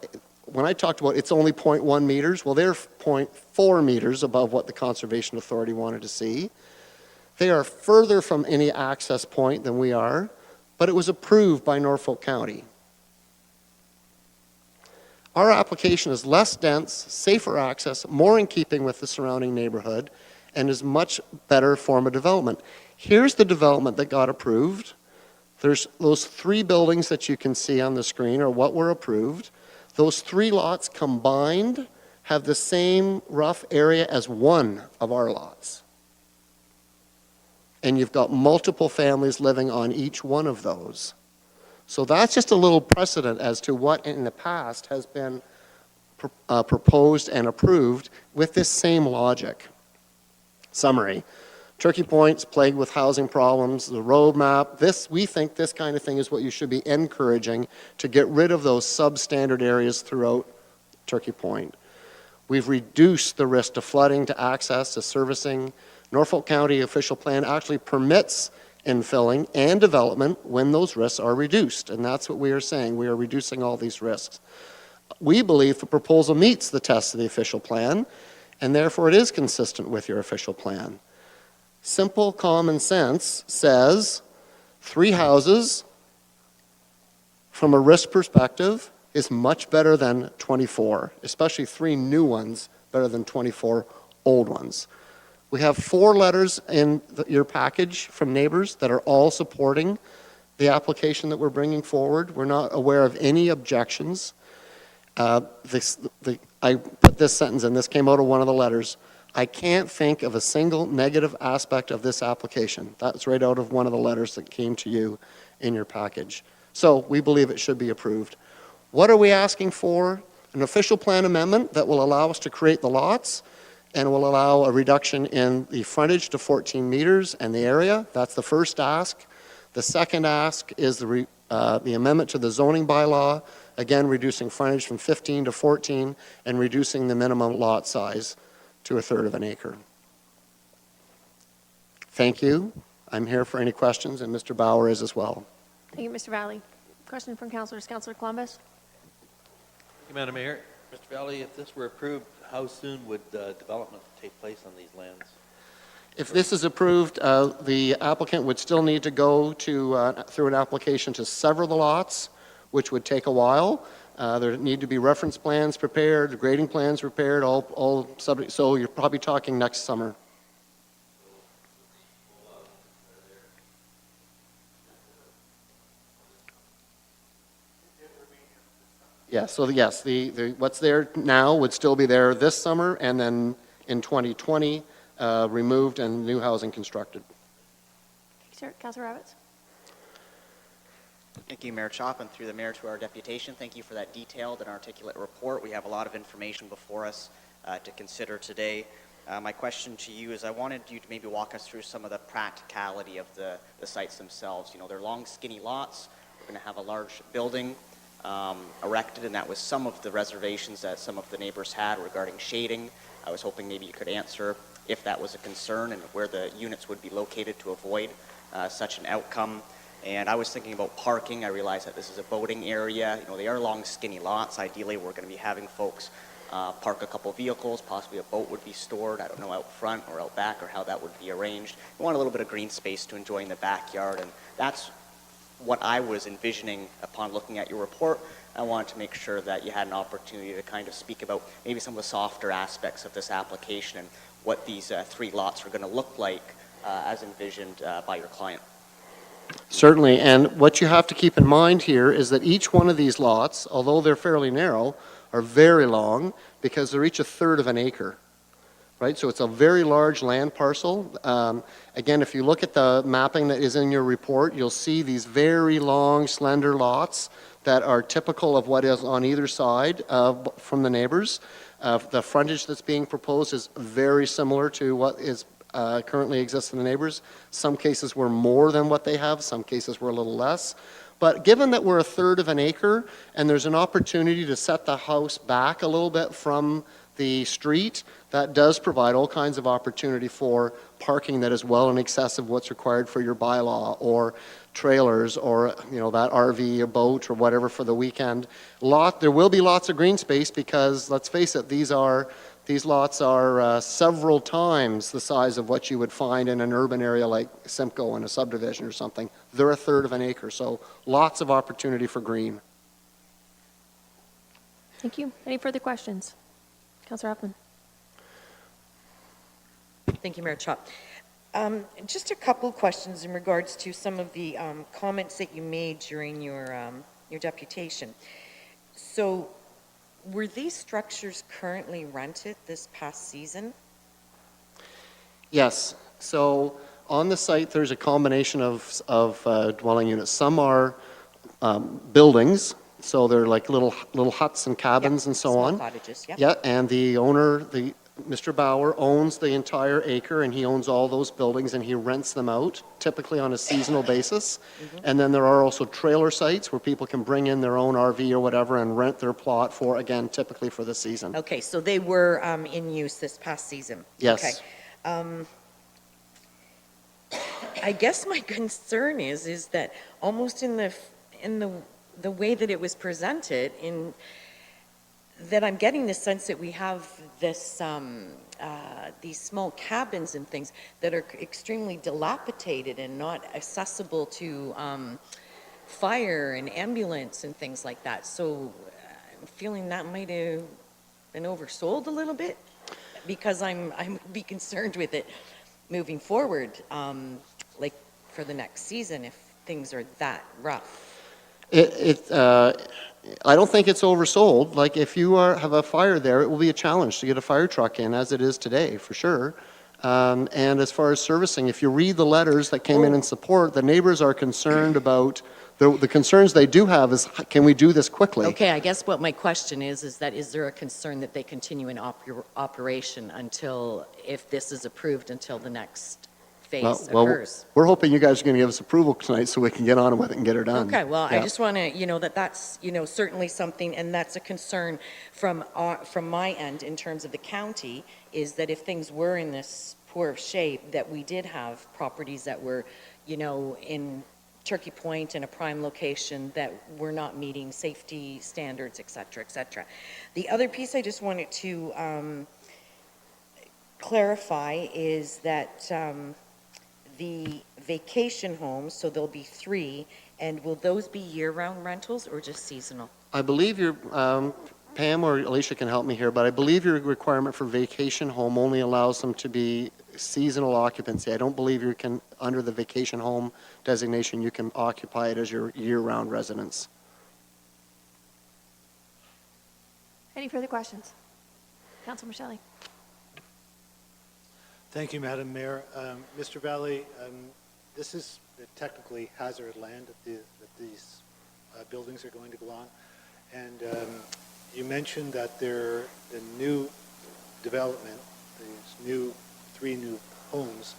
when I talked about it's only 0.1 meters, well, they're 0.4 meters above what the Conservation Authority wanted to see. They are further from any access point than we are, but it was approved by Norfolk County. Our application is less dense, safer access, more in keeping with the surrounding neighborhood, and is much better form of development. Here's the development that got approved. There's those 3 buildings that you can see on the screen are what were approved. Those 3 lots combined have the same rough area as 1 of our lots. And you've got multiple families living on each one of those. So that's just a little precedent as to what in the past has been proposed and approved with this same logic. Summary. Turkey Point's plagued with housing problems, the roadmap, we think this kind of thing is what you should be encouraging to get rid of those substandard areas throughout Turkey Point. We've reduced the risk to flooding, to access, to servicing. Norfolk County official plan actually permits infilling and development when those risks are reduced, and that's what we are saying. We are reducing all these risks. We believe the proposal meets the test of the official plan, and therefore it is consistent with your official plan. Simple common sense says 3 houses from a risk perspective is much better than 24, especially 3 new ones better than 24 old ones. We have 4 letters in your package from neighbors that are all supporting the application that we're bringing forward. We're not aware of any objections. I put this sentence in, this came out of one of the letters. I can't think of a single negative aspect of this application. That's right out of one of the letters that came to you in your package. So we believe it should be approved. What are we asking for? An official plan amendment that will allow us to create the lots and will allow a reduction in the frontage to 14 meters and the area. That's the first ask. The second ask is the amendment to the zoning bylaw, again reducing frontage from 15 to 14 and reducing the minimum lot size to 1/3 of an acre. Thank you. I'm here for any questions, and Mr. Bauer is as well. Thank you, Mr. Valley. Question from councilors. Councilor Columbus? Thank you, Madam Mayor. Mr. Valley, if this were approved, how soon would development take place on these lands? If this is approved, the applicant would still need to go through an application to sever the lots, which would take a while. There need to be reference plans prepared, grading plans prepared, all subject. So you're probably talking next summer. Yeah, so yes, what's there now would still be there this summer, and then in 2020, removed and new housing constructed. Thank you, sir. Councilor Rabbits? Thank you, Mayor Chop, and through the mayor to our deputation. Thank you for that detailed and articulate report. We have a lot of information before us to consider today. My question to you is I wanted you to maybe walk us through some of the practicality of the sites themselves. You know, they're long, skinny lots. We're going to have a large building erected, and that was some of the reservations that some of the neighbors had regarding shading. I was hoping maybe you could answer if that was a concern and where the units would be located to avoid such an outcome. And I was thinking about parking. I realize that this is a boating area. You know, they are long, skinny lots. Ideally, we're going to be having folks park a couple vehicles. Possibly a boat would be stored, I don't know, out front or out back, or how that would be arranged. We want a little bit of green space to enjoy in the backyard, and that's what I was envisioning upon looking at your report. I wanted to make sure that you had an opportunity to kind of speak about maybe some of the softer aspects of this application and what these 3 lots are going to look like as envisioned by your client. Certainly, and what you have to keep in mind here is that each one of these lots, although they're fairly narrow, are very long because they're each 1/3 of an acre, right? So it's a very large land parcel. Again, if you look at the mapping that is in your report, you'll see these very long, slender lots that are typical of what is on either side from the neighbors. The frontage that's being proposed is very similar to what is currently exists in the neighbors. Some cases were more than what they have, some cases were a little less. But given that we're 1/3 of an acre and there's an opportunity to set the house back a little bit from the street, that does provide all kinds of opportunity for parking that is well in excess of what's required for your bylaw, or trailers, or that RV, a boat, or whatever for the weekend. There will be lots of green space because, let's face it, these lots are several times the size of what you would find in an urban area like Simcoe in a subdivision or something. They're 1/3 of an acre, so lots of opportunity for green. Thank you. Any further questions? Councilor Hoffman? Thank you, Mayor Chop. Just a couple of questions in regards to some of the comments that you made during your deputation. So, were these structures currently rented this past season? Yes. So on the site, there's a combination of dwelling units. Some are buildings, So they're like little huts and cabins Yeah, and so small on. cottages, yeah. Yeah, and the owner, Mr. Bauer, owns the entire acre, and he owns all those buildings, and he rents them out, typically on a seasonal basis. And then there are also trailer sites where people can bring in their own RV or whatever and rent their plot for, again, typically for the season. Okay, so they were in use this past season? Yes. Okay. I guess my concern is that almost in the way that it was presented, in that I'm getting the sense that we have this these small cabins and things that are extremely dilapidated and not accessible to fire and ambulance and things like that. So I'm feeling that might have been oversold a little bit, because I'm be concerned with it moving forward, like for the next season, if things are that rough. I don't think it's oversold. Like, if you have a fire there, it will be a challenge to get a fire truck in, as it is today, for sure. And as far as servicing, if you read the letters that came in support, the neighbors are concerned about, the concerns they do have is, can we do this quickly? Okay, I guess what my question is that is there a concern that they continue in operation until, if this is approved, until the next phase occurs? We're hoping you guys are going to give us approval tonight so we can get on with it and get her done. Okay, well, I Yeah. just want to, that's, certainly something, and that's a concern from my end in terms of the county, is that if things were in this poor of shape, that we did have properties that were, in Turkey Point in a prime location that were not meeting safety standards, et cetera, et cetera. The other piece I just wanted to clarify is that the vacation homes, so there'll be 3, and will those be year-round rentals or just seasonal? I believe your, Pam or Alicia can help me here, but I believe your requirement for vacation home only allows them to be seasonal occupancy. I don't believe you can, under the vacation home designation, you can occupy it as your year-round residence. Any further questions? Councilor Michelli. Thank you, Madam Mayor. Mr. Valley, this is technically hazard land that these buildings are going to go on. And you mentioned that the new development, these 3 new homes,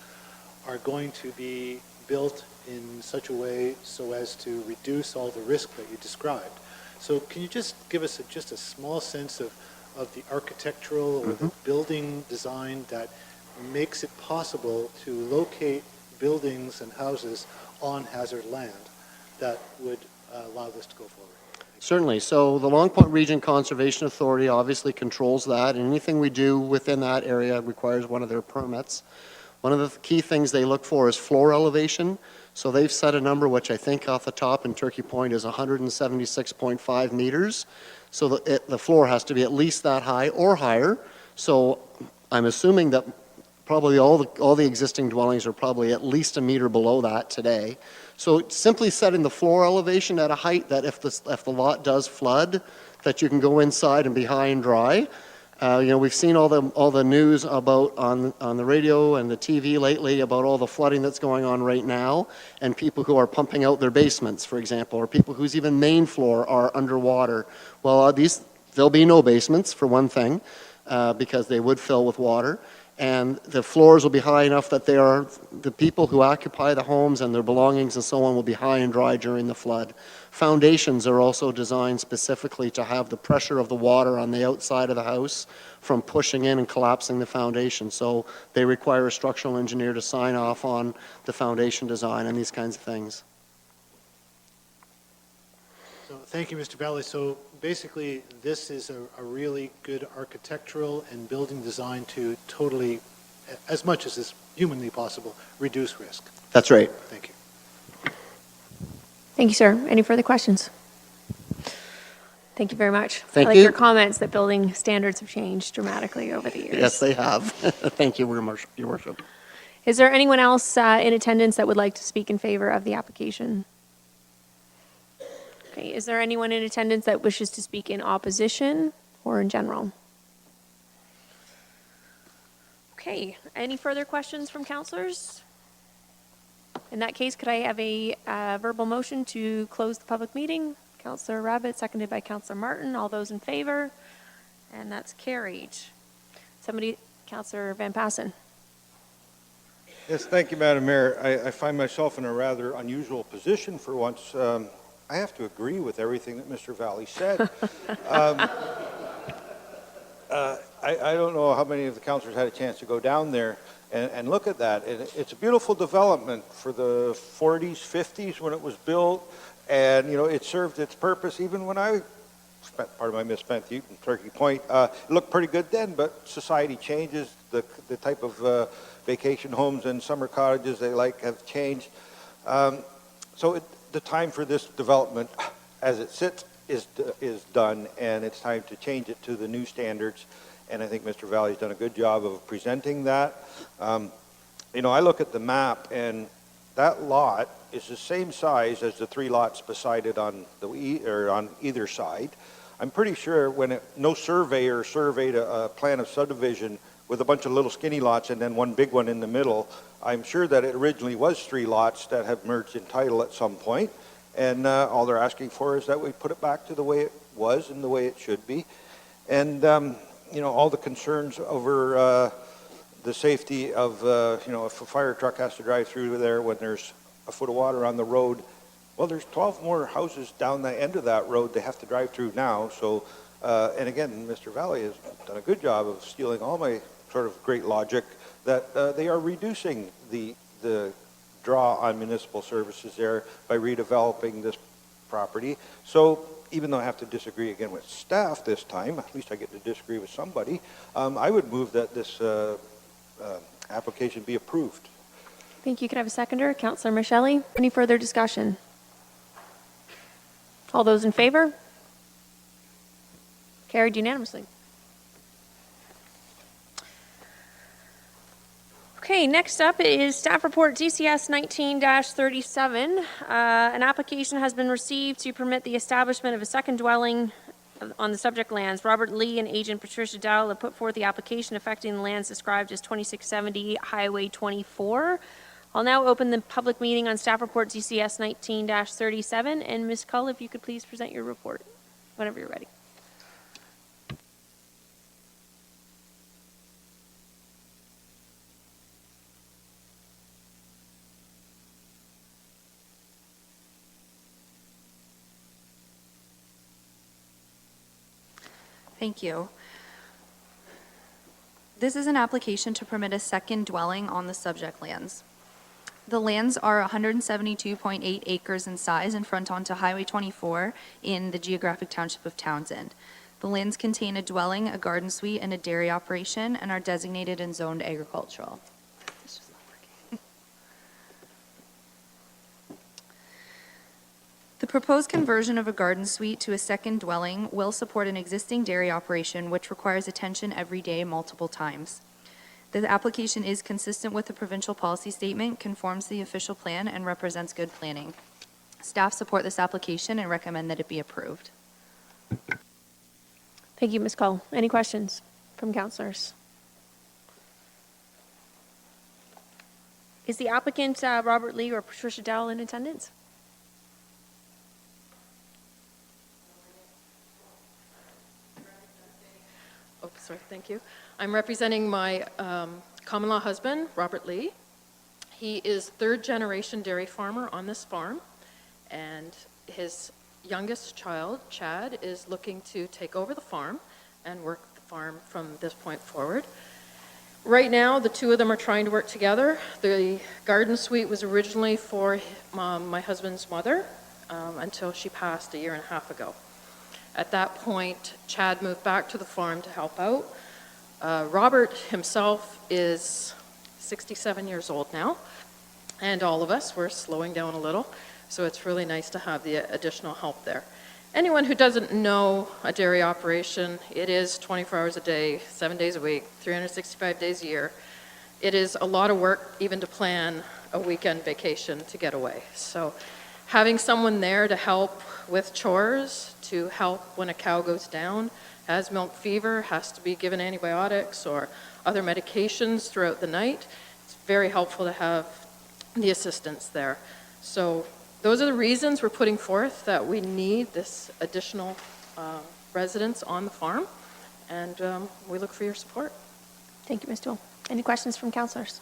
are going to be built in such a way so as to reduce all the risk that you described. So can you just give us just a small sense of the architectural or the building design that makes it possible to locate buildings and houses on hazard land that would allow this to go forward? Certainly. So the Long Point Region Conservation Authority obviously controls that, and anything we do within that area requires one of their permits. One of the key things they look for is floor elevation. So they've set a number, which I think off the top in Turkey Point is 176.5 meters. So the floor has to be at least that high or higher. So I'm assuming that probably all the existing dwellings are probably at least a meter below that today. So simply setting the floor elevation at a height that if the lot does flood, that you can go inside and be high and dry. We've seen all the news about on the radio and the TV lately about all the flooding that's going on right now, and people who are pumping out their basements, for example, or people whose even main floor are underwater. Well, there'll be no basements for one thing, because they would fill with water. And the floors will be high enough that the people who occupy the homes and their belongings and so on will be high and dry during the flood. Foundations are also designed specifically to have the pressure of the water on the outside of the house from pushing in and collapsing the foundation. So they require a structural engineer to sign off on the foundation design and these kinds of things. So thank you, Mr. Valley. So basically, this is a really good architectural and building design to totally, as much as is humanly possible, reduce risk. That's right. Thank you. Thank you, sir. Any further questions? Thank you very much. Thank I like you. your comments that building standards have changed dramatically over the years. Yes, they have. Thank you, Your Worship. Is there anyone else in attendance that would like to speak in favor of the application? Okay, is there anyone in attendance that wishes to speak in opposition or in general? Okay, any further questions from councilors? In that case, could I have a verbal motion to close the public meeting? Councillor Rabbit, seconded by Councillor Martin. All those in favor? And that's carried. Somebody, Councillor Van Passen. Yes, thank you, Madam Mayor. I find myself in a rather unusual position for once. I have to agree with everything that Mr. Valley said. I don't know how many of the councilors had a chance to go down there and look at that. And it's a beautiful development for the 40s, 50s when it was built. And, you know, it served its purpose even when I spent part of my misspent youth in Turkey Point. It looked pretty good then, but society changes. The type of vacation homes and summer cottages they like have changed. So the time for this development, as it sits, is done, and it's time to change it to the new standards. And I think Mr. Valley's done a good job of presenting that. You know, I look at the map, and that lot is the same size as the 3 lots beside it on on either side. I'm pretty sure when no surveyor surveyed a plan of subdivision with a bunch of little skinny lots and then one big one in the middle, I'm sure that it originally was 3 lots that have merged in title at some point. And all they're asking for is that we put it back to the way it was and the way it should be. And, you know, all the concerns over the safety of, you know, if a fire truck has to drive through there when there's a foot of water on the road, well, there's 12 more houses down the end of that road they have to drive through now. So, and again, Mr. Valley has done a good job of stealing all my sort of great logic that they are reducing the draw on municipal services there by redeveloping this property. So even though I have to disagree again with staff this time, at least I get to disagree with somebody, I would move that this application be approved. Thank you. Could I have a seconder? Councillor Michelli. Any further discussion? All those in favor? Carried unanimously. Okay, next up is staff report DCS 19-37. An application has been received to permit the establishment of a second dwelling on the subject lands. Robert Lee and agent Patricia Dowell have put forth the application affecting the lands described as 2670 Highway 24. I'll now open the public meeting on staff report DCS 19-37. And Ms. Cull, if you could please present your report whenever you're ready. Thank you. This is an application to permit a second dwelling on the subject lands. The lands are 172.8 acres in size and front onto Highway 24 in the geographic township of Townsend. The lands contain a dwelling, a garden suite, and a dairy operation and are designated and zoned agricultural. It's just not working. The proposed conversion of a garden suite to a second dwelling will support an existing dairy operation which requires attention every day, multiple times. The application is consistent with the provincial policy statement, conforms to the official plan, and represents good planning. Staff support this application and recommend that it be approved. Thank you, Ms. Cull. Any questions from councillors? Is the applicant Robert Lee or Patricia Dowell in attendance? Oh, sorry, thank you. I'm representing my common law husband, Robert Lee. He is third-generation dairy farmer on this farm, and his youngest child, Chad, is looking to take over the farm and work the farm from this point forward. Right now, the two of them are trying to work together. The garden suite was originally for my husband's mother until she passed a year and a half ago. At that point, Chad moved back to the farm to help out. Robert himself is 67 years old now, and all of us, we're slowing down a little, so it's really nice to have the additional help there. Anyone who doesn't know a dairy operation, it is 24 hours a day, 7 days a week, 365 days a year. It is a lot of work even to plan a weekend vacation to get away. So having someone there to help with chores, to help when a cow goes down, has milk fever, has to be given antibiotics or other medications throughout the night, it's very helpful to have the assistance there. So those are the reasons we're putting forth that we need this additional residence on the farm, and we look for your support. Thank you, Ms. Toole. Any questions from councilors?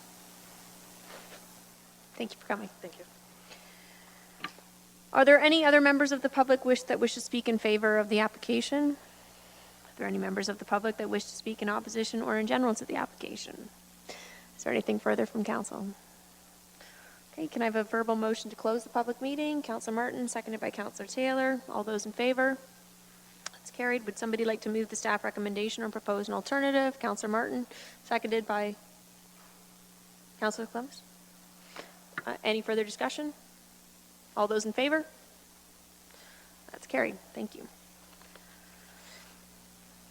Thank you for coming. Thank you. Are there any other members of the public that wish to speak in favor of the application? Are there any members of the public that wish to speak in opposition or in general to the application? Is there anything further from council? Okay, can I have a verbal motion to close the public meeting? Councilor Martin, seconded by Councilor Taylor. All those in favor? That's carried. Would somebody like to move the staff recommendation or propose an alternative? Councilor Martin, seconded by Councilor Clemens. Any further discussion? All those in favor? That's carried. Thank you.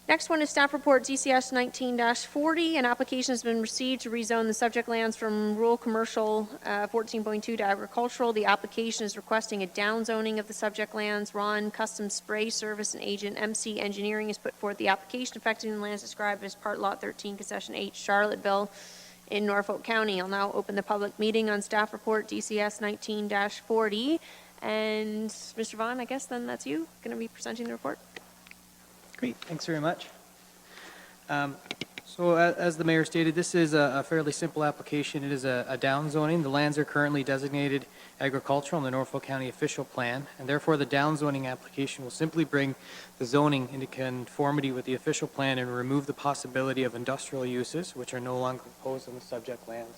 Next one is staff report DCS 19-40. An application has been received to rezone the subject lands from rural commercial 14.2 to agricultural. The application is requesting a downzoning of the subject lands. Ron Custom Spray Service and Agent MC Engineering has put forth the application affecting the lands described as Part Lot 13, Concession H, Charlottesville in Norfolk County. I'll now open the public meeting on staff report DCS 19-40. And Mr. Vaughn, I guess then that's you going to be presenting the report. Great, thanks very much. So as the mayor stated, this is a fairly simple application. It is a downzoning. The lands are currently designated agricultural in the Norfolk County official plan, and therefore the downzoning application will simply bring the zoning into conformity with the official plan and remove the possibility of industrial uses, which are no longer proposed on the subject lands.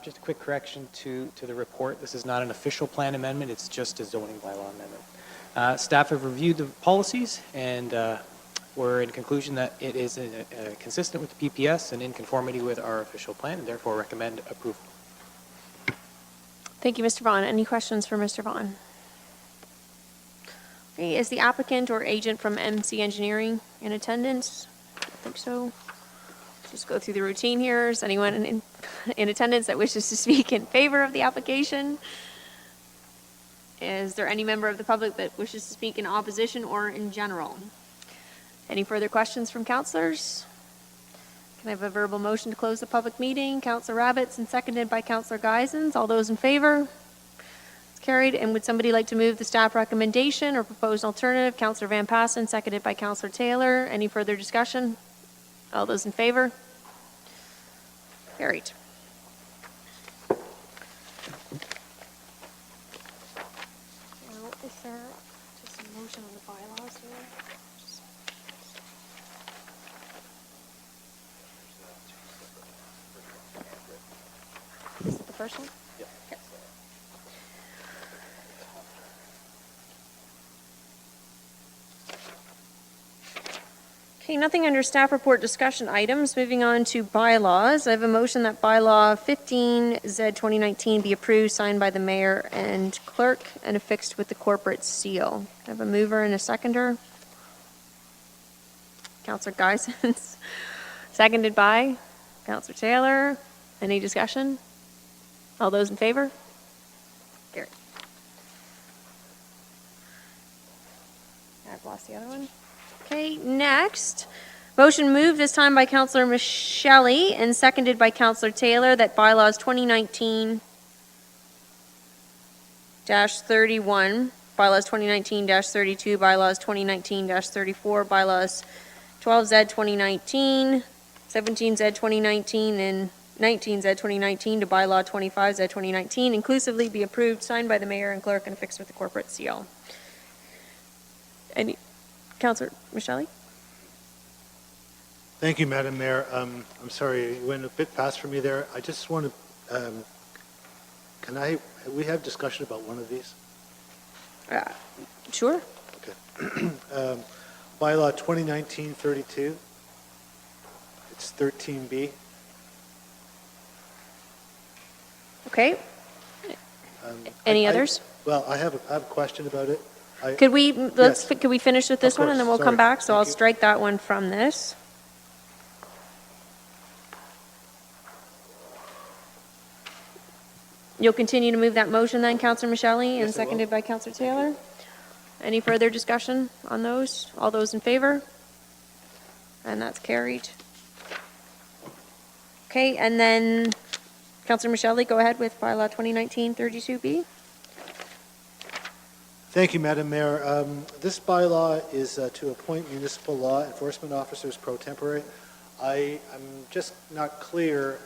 Just a quick correction to the report. This is not an official plan amendment. It's just a zoning bylaw amendment. Staff have reviewed the policies and we're in conclusion that it is consistent with the PPS and in conformity with our official plan, and therefore recommend approval. Thank you, Mr. Vaughn. Any questions for Mr. Vaughn? Okay, is the applicant or agent from MC Engineering in attendance? I don't think so. Just go through the routine here. Is anyone in attendance that wishes to speak in favor of the application? Is there any member of the public that wishes to speak in opposition or in general? Any further questions from councilors? Can I have a verbal motion to close the public meeting? Councilor Rabbits and seconded by Councilor Geisens. All those in favor? It's carried. And would somebody like to move the staff recommendation or propose an alternative? Councilor Van Passen, seconded by Councilor Taylor. Any further discussion? All those in favor? Carried. Now, is there just a motion on the bylaws here? Is it the first one? Yeah. Okay. Okay, nothing under staff report discussion items. Moving on to bylaws. I have a motion that bylaw 15Z 2019 be approved, signed by the mayor and clerk, and affixed with the corporate seal. I have a mover and a seconder. Councilor Geisens, seconded by Councilor Taylor. Any discussion? All those in favor? Carried. I've lost the other one. Okay, next. Motion moved this time by Councilor Michelle and seconded by Councilor Taylor that bylaws 2019-31, bylaws 2019-32, bylaws 2019-34, bylaws 12Z 2019, 17Z 2019, and 19Z 2019 to bylaw 25Z 2019 inclusively be approved, signed by the mayor and clerk, and affixed with the corporate seal. Any, Councilor Michelle? Thank you, Madam Mayor. I'm sorry, you went a bit fast for me there. I just want to, we have discussion about one of these? Sure. Okay. Bylaw 2019-32. It's 13B. Okay. Any others? Well, I have a question about it. Could we finish with this Of one and then we'll course, come sorry. back? So Thank I'll you. strike that one from this. You'll continue to move that motion then, Councilor Michelle, and Yes, I will. seconded by Councilor Taylor? Any further discussion on those? All those in favor? And that's carried. Okay, and then Councilor Michelle, go ahead with bylaw 2019-32B. Thank you, Madam Mayor. This bylaw is to appoint municipal law enforcement officers pro tempore. I'm just not clear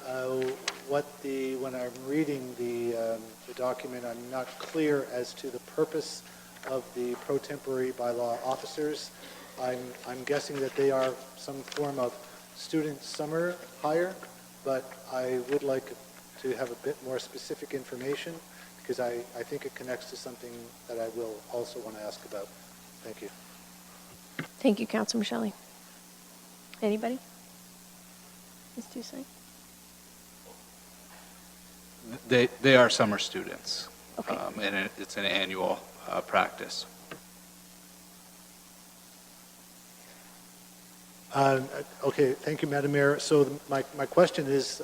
when I'm reading the document, I'm not clear as to the purpose of the pro tempore bylaw officers. I'm guessing that they are some form of student summer hire, but I would like to have a bit more specific information, because I think it connects to something that I will also want to ask about. Thank you. Thank you, Councilor Shelley. Anybody? Ms. Toussaint? They are summer students. Okay. And it's an annual practice. Okay, thank you, Madam Mayor. So my question is,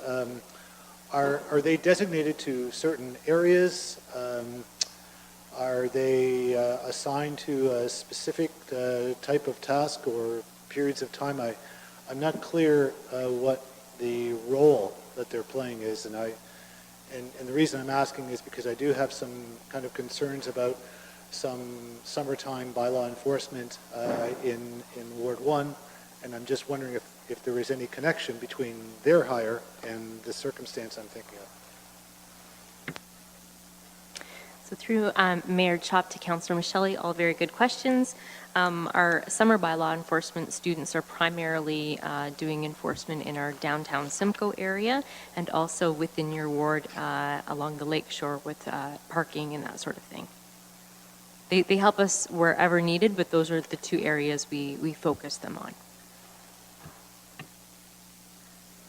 are they designated to certain areas? Are they assigned to a specific type of task or periods of time? I'm not clear what the role that they're playing is, and the reason I'm asking is because I do have some kind of concerns about some summertime bylaw enforcement in Ward 1, and I'm just wondering if there is any connection between their hire and the circumstance I'm thinking of. So through Mayor Chop to Councillor Michelli, all very good questions. Our summer bylaw enforcement students are primarily doing enforcement in our downtown Simcoe area and also within your ward along the lakeshore with parking and that sort of thing. They help us wherever needed, but those are the two areas we focus them on.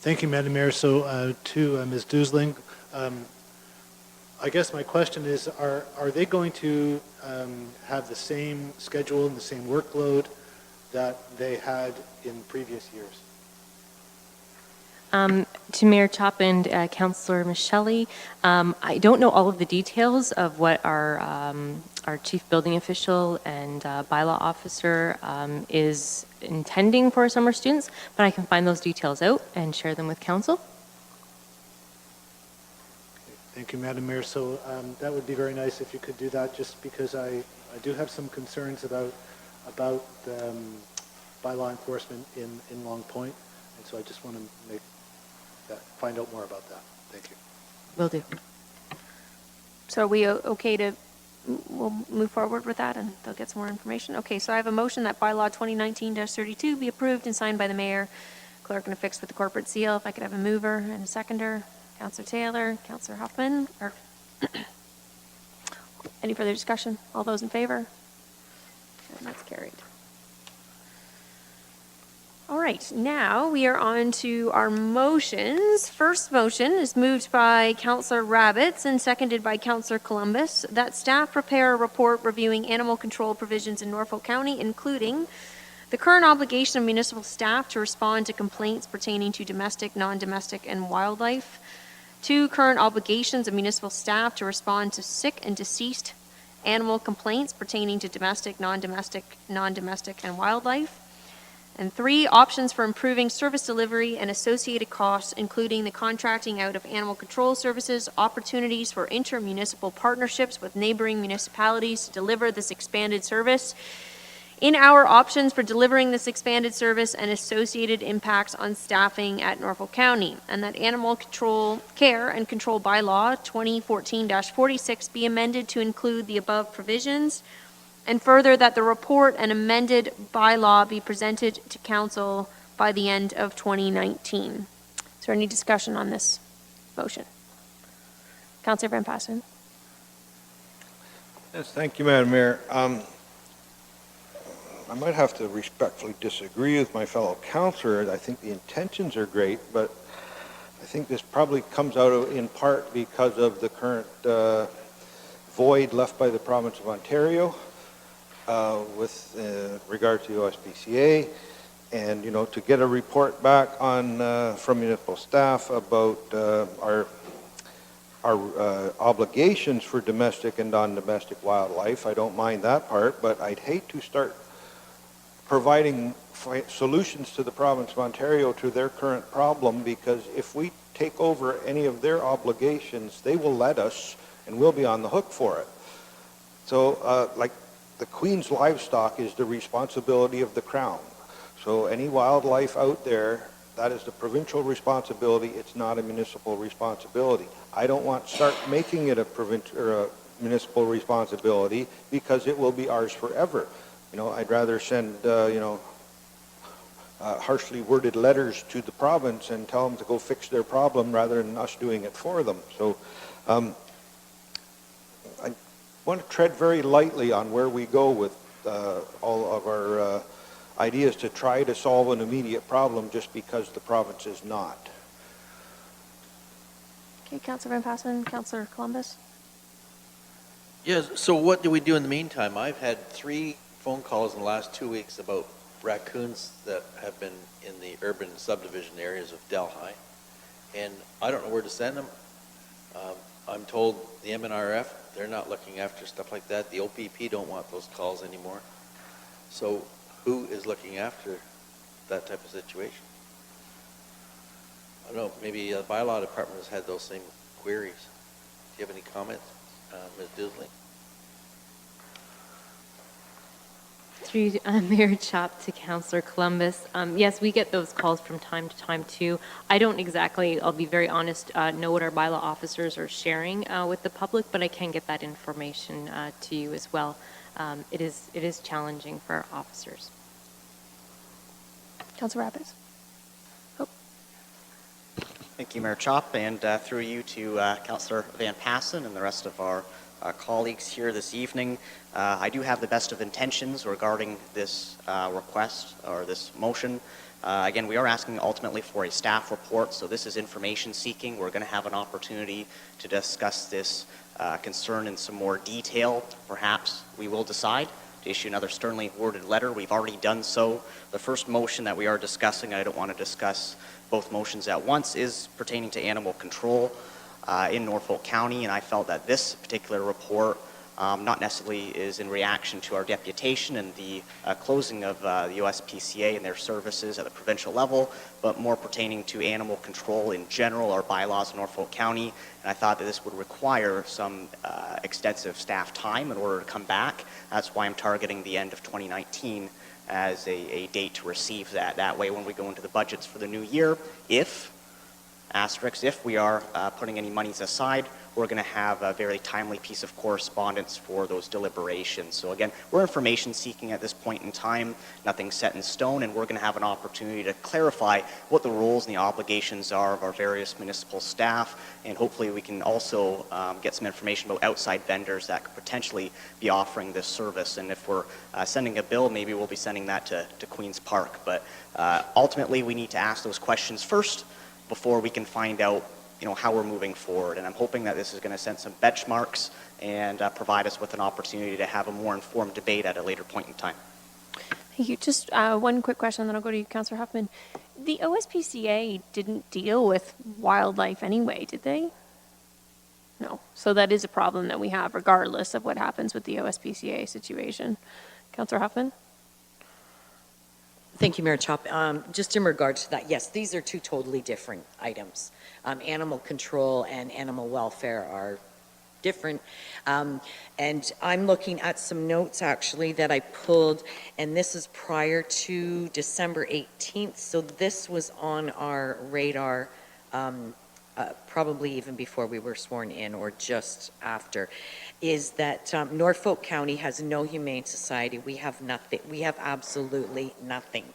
Thank you, Madam Mayor. So to Ms. Dusling, I guess my question is, are they going to have the same schedule and the same workload that they had in previous years? To Mayor Chop and Councillor Michelli, I don't know all of the details of what our chief building official and bylaw officer is intending for summer students, but I can find those details out and share them with council. Thank you, Madam Mayor. So that would be very nice if you could do that, just because I do have some concerns about bylaw enforcement in Long Point, and so I just want to find out more about that. Thank you. Will do. So are we okay to, we'll move forward with that and they'll get some more information? Okay, so I have a motion that bylaw 2019-32 be approved and signed by the mayor, clerk, and affixed with the corporate seal. If I could have a mover and a seconder. Councillor Taylor, Councillor Huffman, or any further discussion? All those in favor? And that's carried. All right, now we are on to our motions. First motion is moved by Councillor Rabbits and seconded by Councillor Columbus, that staff prepare a report reviewing animal control provisions in Norfolk County, including the current obligation of municipal staff to respond to complaints pertaining to domestic, non-domestic, and wildlife. 2, current obligations of municipal staff to respond to sick and deceased animal complaints pertaining to domestic, non-domestic, and wildlife. And 3, options for improving service delivery and associated costs, including the contracting out of animal control services, opportunities for intermunicipal partnerships with neighboring municipalities to deliver this expanded service, in our options for delivering this expanded service and associated impacts on staffing at Norfolk County, and that animal control care and control bylaw 2014-46 be amended to include the above provisions, and further that the report and amended bylaw be presented to council by the end of 2019. Is there any discussion on this motion? Councillor Van Passen. Yes, thank you, Madam Mayor. I might have to respectfully disagree with my fellow councillor. I think the intentions are great, but I think this probably comes out in part because of the current void left by the province of Ontario with regard to OSPCA, and to get a report back on from municipal staff about our obligations for domestic and non-domestic wildlife. I don't mind that part, but I'd hate to start providing solutions to the province of Ontario to their current problem, because if we take over any of their obligations, they will let us and we'll be on the hook for it. So the Queen's livestock is the responsibility of the Crown. So any wildlife out there, that is the provincial responsibility. It's not a municipal responsibility. I don't want to start making it a provincial or a municipal responsibility because it will be ours forever. You know, I'd rather send, harshly worded letters to the province and tell them to go fix their problem rather than us doing it for them. So I want to tread very lightly on where we go with all of our ideas to try to solve an immediate problem just because the province is not. Okay, Councillor Van Passen, Councillor Columbus. Yes, so what do we do in the meantime? I've had 3 phone calls in the last 2 weeks about raccoons that have been in the urban subdivision areas of Delhi, and I don't know where to send them. I'm told the MNRF, they're not looking after stuff like that. The OPP don't want those calls anymore. So who is looking after that type of situation? I don't know, maybe the bylaw department has had those same queries. Do you have any comments, Ms. Disley? Through Mayor Chop to Councillor Columbus. Yes, we get those calls from time to time too. I don't exactly, I'll be very honest, know what our bylaw officers are sharing with the public, but I can get that information to you as well. It is challenging for our officers. Councillor Rapids. Thank you, Mayor Chop, and through you to Councillor Van Passen and the rest of our colleagues here this evening. I do have the best of intentions regarding this request or this motion. Again, we are asking ultimately for a staff report, so this is information seeking. We're going to have an opportunity to discuss this concern in some more detail. Perhaps we will decide to issue another sternly worded letter. We've already done so. The first motion that we are discussing, I don't want to discuss both motions at once, is pertaining to animal control in Norfolk County, and I felt that this particular report not necessarily is in reaction to our deputation and the closing of the USPCA and their services at the provincial level, but more pertaining to animal control in general, our bylaws in Norfolk County. And I thought that this would require some extensive staff time in order to come back. That's why I'm targeting the end of 2019 as a date to receive that. That way, when we go into the budgets for the new year, if we are putting any monies aside, we're going to have a very timely piece of correspondence for those deliberations. So again, we're information seeking at this point in time, nothing set in stone, and we're going to have an opportunity to clarify what the roles and the obligations are of our various municipal staff, and hopefully we can also get some information about outside vendors that could potentially be offering this service. And if we're sending a bill, maybe we'll be sending that to Queen's Park. But ultimately, we need to ask those questions first before we can find out, how we're moving forward. And I'm hoping that this is going to set some benchmarks and provide us with an opportunity to have a more informed debate at a later point in time. Thank you. Just one quick question, and then I'll go to you, Councillor Huffman. The OSPCA didn't deal with wildlife anyway, did they? No. So that is a problem that we have, regardless of what happens with the OSPCA situation. Councillor Huffman? Thank you, Mayor Chop. Just in regards to that, yes, these are 2 totally different items. Animal control and animal welfare are different. And I'm looking at some notes actually that I pulled, and this is prior to December 18th. So this was on our radar probably even before we were sworn in or just after, is that Norfolk County has no humane society. We have nothing. We have absolutely nothing.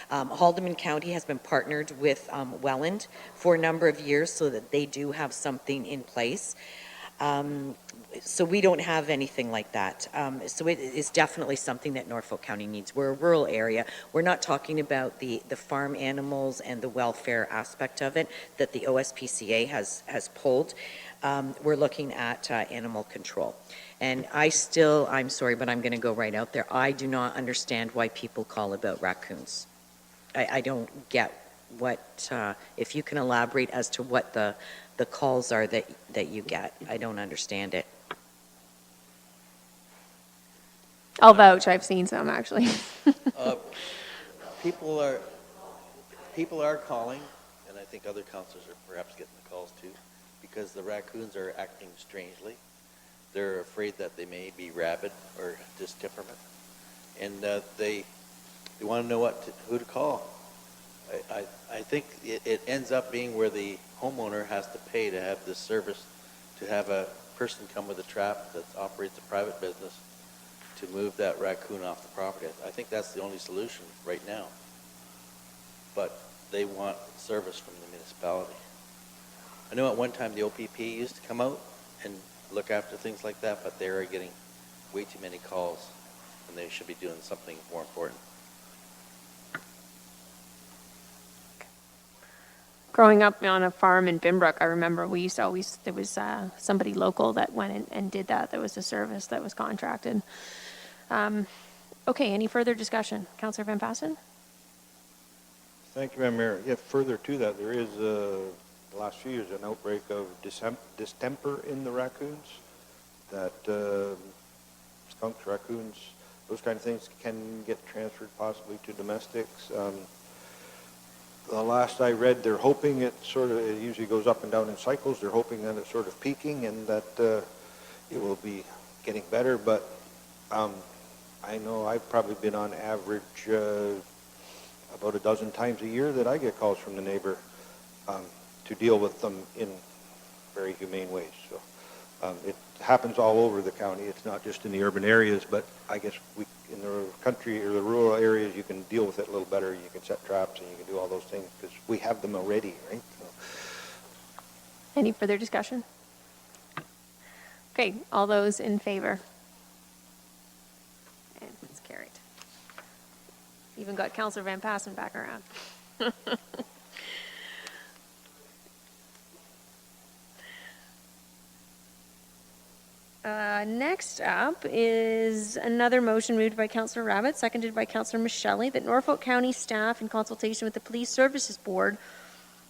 Haldeman County has been partnered with Welland for a number of years so that they do have something in place. So we don't have anything like that. So it is definitely something that Norfolk County needs. We're a rural area. We're not talking about the farm animals and the welfare aspect of it that the OSPCA has pulled. We're looking at animal control. And I'm sorry, but I'm going to go right out there. I do not understand why people call about raccoons. I don't get what, if you can elaborate as to what the calls are that you get. I don't understand it. I'll vouch. I've seen some, actually. People are calling, and I think other councillors are perhaps getting the calls too, because the raccoons are acting strangely. they're afraid that they may be rabid or distemperament, and they want to know who to call. I think it ends up being where the homeowner has to pay to have this service, to have a person come with a trap that operates a private business to move that raccoon off the property. I think that's the only solution right now. But they want service from the municipality. I know at one time the OPP used to come out and look after things like that, but they are getting way too many calls, and they should be doing something more important. Growing up on a farm in Binbrook, I remember we used to always, there was somebody local that went in and did that. There was a service that was contracted. Okay, any further discussion? Councillor Van Passen? Thank you, Madam Mayor. Yeah, further to that, there is, the last few years, an outbreak of distemper in the raccoons, that skunks, raccoons, those kind of things can get transferred possibly to domestics. The last I read, they're hoping it usually goes up and down in cycles. They're hoping that it's sort of peaking and that it will be getting better. But I know I've probably been on average about a dozen times a year that I get calls from the neighbor to deal with them in very humane ways. So it happens all over the county. It's not just in the urban areas, but I guess in the country or the rural areas, you can deal with it a little better. You can set traps and you can do all those things because we have them already, right? So. Any further discussion? Okay, all those in favor? And it's carried. Even got Councillor Van Passen back around. Next up is another motion moved by Councillor Rabbit, seconded by Councillor Michelli, that Norfolk County staff, in consultation with the Police Services Board,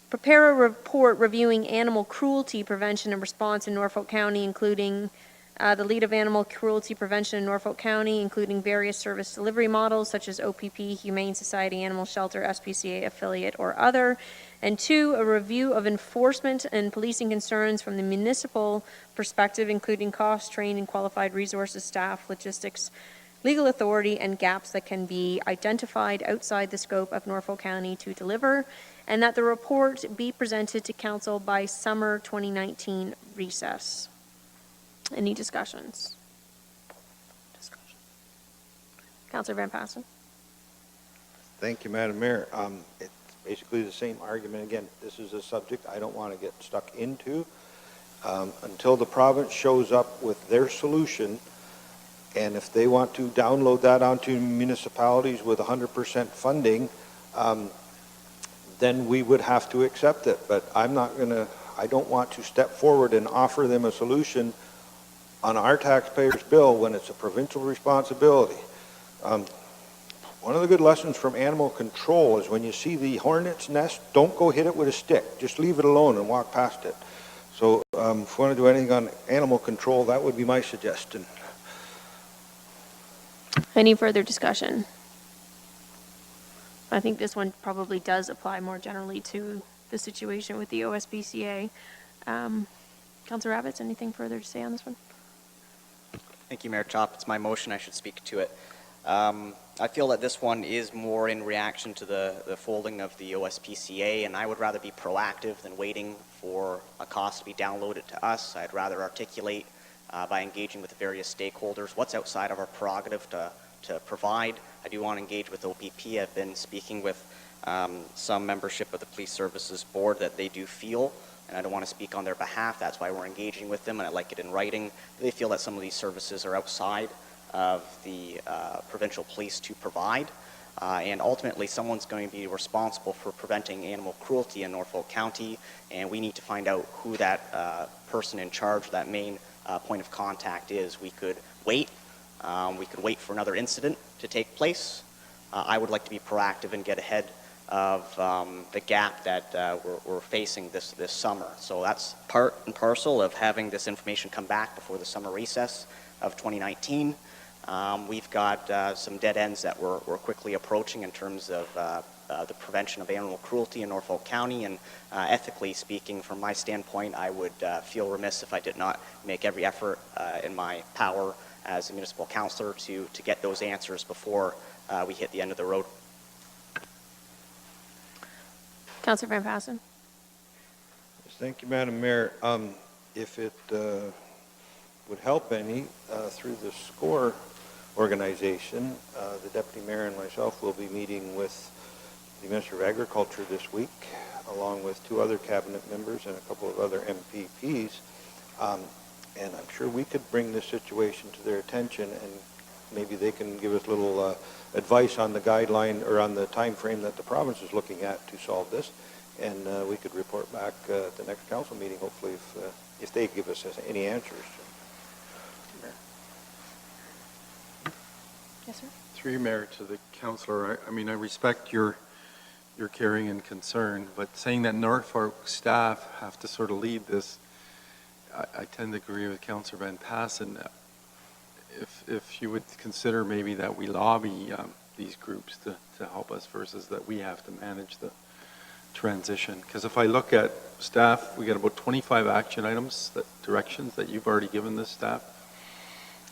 prepare a report reviewing animal cruelty prevention and response in Norfolk County, including the lead of animal cruelty prevention in Norfolk County, including various service delivery models such as OPP, Humane Society, Animal Shelter, SPCA affiliate, or other. And 2, a review of enforcement and policing concerns from the municipal perspective, including cost, trained and qualified resources, staff, logistics, legal authority, and gaps that can be identified outside the scope of Norfolk County to deliver, and that the report be presented to Council by summer 2019 recess. Any discussions? Councillor Van Passen. Thank you, Madam Mayor. It's basically the same argument. Again, this is a subject I don't want to get stuck into until the province shows up with their solution. And if they want to download that onto municipalities with 100% funding, then we would have to accept it. But I don't want to step forward and offer them a solution on our taxpayers' bill when it's a provincial responsibility. One of the good lessons from animal control is when you see the hornet's nest, don't go hit it with a stick. Just leave it alone and walk past it. So if we want to do anything on animal control, that would be my suggestion. Any further discussion? I think this one probably does apply more generally to the situation with the OSPCA. Councillor Rabbits, anything further to say on this one? Thank you, Mayor Chop. It's my motion. I should speak to it. I feel that this one is more in reaction to the folding of the OSPCA, and I would rather be proactive than waiting for a cost to be downloaded to us. I'd rather articulate by engaging with the various stakeholders what's outside of our prerogative to provide. I do want to engage with OPP. I've been speaking with some membership of the Police Services Board that they do feel, and I don't want to speak on their behalf. That's why we're engaging with them, and I'd like it in writing. They feel that some of these services are outside of the provincial police to provide, and ultimately someone's going to be responsible for preventing animal cruelty in Norfolk County, and we need to find out who that person in charge, that main point of contact is. We could wait for another incident to take place. I would like to be proactive and get ahead of the gap that we're facing this summer. So that's part and parcel of having this information come back before the summer recess of 2019. We've got some dead ends that we're quickly approaching in terms of the prevention of animal cruelty in Norfolk County, and ethically speaking, from my standpoint, I would feel remiss if I did not make every effort in my power as a municipal councillor to get those answers before we hit the end of the road. Councillor Van Passen. Thank you, Madam Mayor. If it would help any, through the SCORE organization, the Deputy Mayor and myself will be meeting with the Minister of Agriculture this week, along with 2 other cabinet members and a couple of other MPPs. And I'm sure we could bring this situation to their attention, and maybe they can give us a little advice on the guideline or on the time frame that the province is looking at to solve this. And we could report back at the next council meeting, hopefully, if they give us any answers. Yes, sir. Through you, Mayor, to the councillor, I mean, I respect your caring and concern, but saying that Norfolk staff have to sort of lead this, I tend to agree with Councillor Van Passen. If you would consider maybe that we lobby these groups to help us versus that we have to manage the transition. Because if I look at staff, we got about 25 action items, directions that you've already given this staff.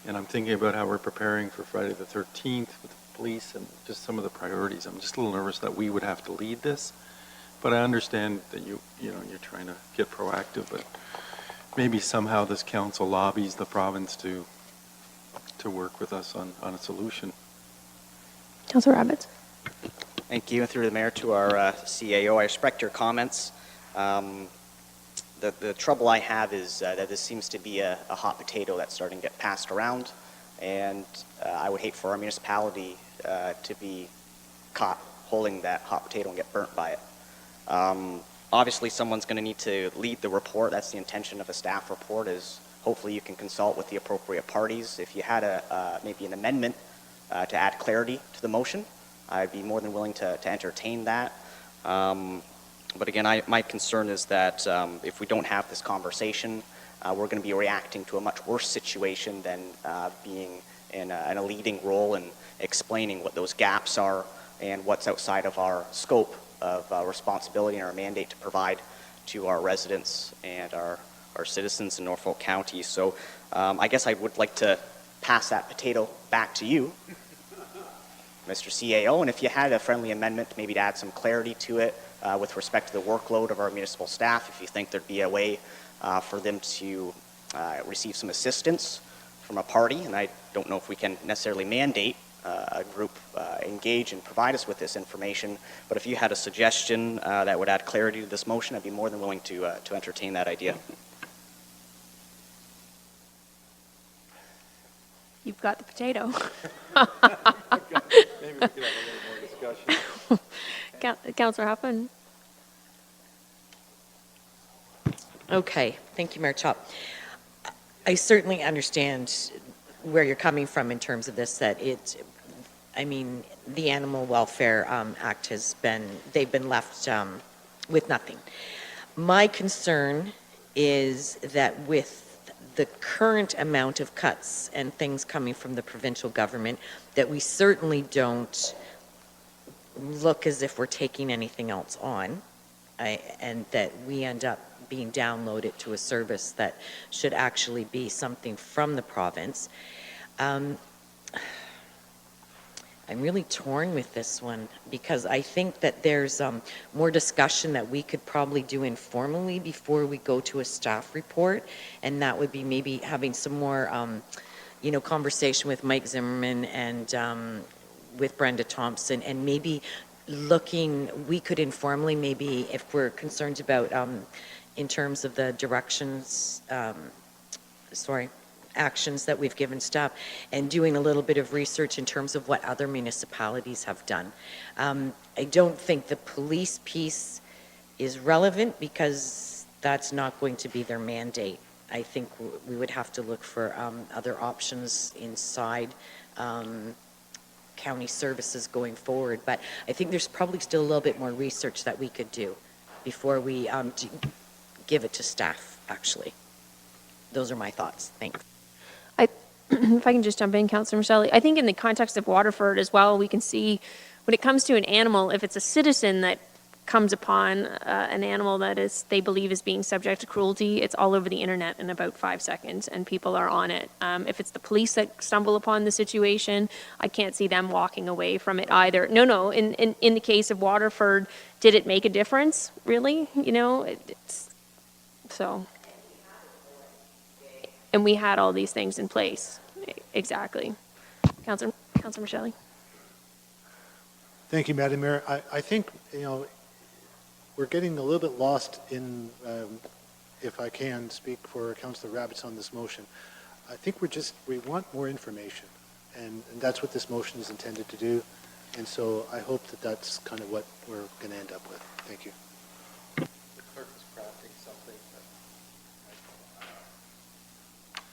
And I'm thinking about how we're preparing for Friday the 13th with the police and just some of the priorities. I'm just a little nervous that we would have to lead this. But I understand that you're trying to get proactive, but maybe somehow this council lobbies the province to work with us on a solution. Councillor Rabbits. Thank you. Through the mayor to our CAO, I respect your comments. The trouble I have is that this seems to be a hot potato that's starting to get passed around, and I would hate for our municipality to be caught holding that hot potato and get burnt by it. Obviously, someone's going to need to lead the report. That's the intention of a staff report, is hopefully you can consult with the appropriate parties. If you had maybe an amendment to add clarity to the motion, I'd be more than willing to entertain that. But again, my concern is that if we don't have this conversation, we're going to be reacting to a much worse situation than being in a leading role and explaining what those gaps are and what's outside of our scope of responsibility and our mandate to provide to our residents and our citizens in Norfolk County. So I guess I would like to pass that potato back to you, Mr. CAO, and if you had a friendly amendment maybe to add some clarity to it with respect to the workload of our municipal staff, if you think there'd be a way for them to receive some assistance from a party, and I don't know if we can necessarily mandate a group engage and provide us with this information, but if you had a suggestion that would add clarity to this motion, I'd be more than willing to entertain that idea. You've got the potato. Maybe we could have a little more discussion. Councillor Hoffman. Okay, thank you, Mayor Chop. I certainly understand where you're coming from in terms of this, that the Animal Welfare Act they've been left with nothing. My concern is that with the current amount of cuts and things coming from the provincial government, that we certainly don't look as if we're taking anything else on, and that we end up being downloaded to a service that should actually be something from the province. I'm really torn with this one because I think that there's more discussion that we could probably do informally before we go to a staff report, and that would be maybe having some more, conversation with Mike Zimmerman and with Brenda Thompson, and maybe we could informally, maybe if we're concerned about in terms of the directions, actions that we've given staff, and doing a little bit of research in terms of what other municipalities have done. I don't think the police piece is relevant because that's not going to be their mandate. I think we would have to look for other options inside county services going forward. But I think there's probably still a little bit more research that we could do before we give it to staff, actually. Those are my thoughts. Thanks. If I can just jump in, Councillor Michelle, I think in the context of Waterford as well, we can see when it comes to an animal, if it's a citizen that comes upon an animal that they believe is being subject to cruelty, it's all over the internet in about 5 seconds, and people are on it. If it's the police that stumble upon the situation, I can't see them walking away from it either. No, in the case of Waterford, did it make a difference, really? So, and we had all these things in place. Exactly. Councilor Michelli? Thank you, Madam Mayor. I think, we're getting a little bit lost in, if I can speak for Councillor Rabbits on this motion. I think we want more information, and that's what this motion is intended to do. And so I hope that that's kind of what we're going to end up with. Thank you. The clerk is crafting something.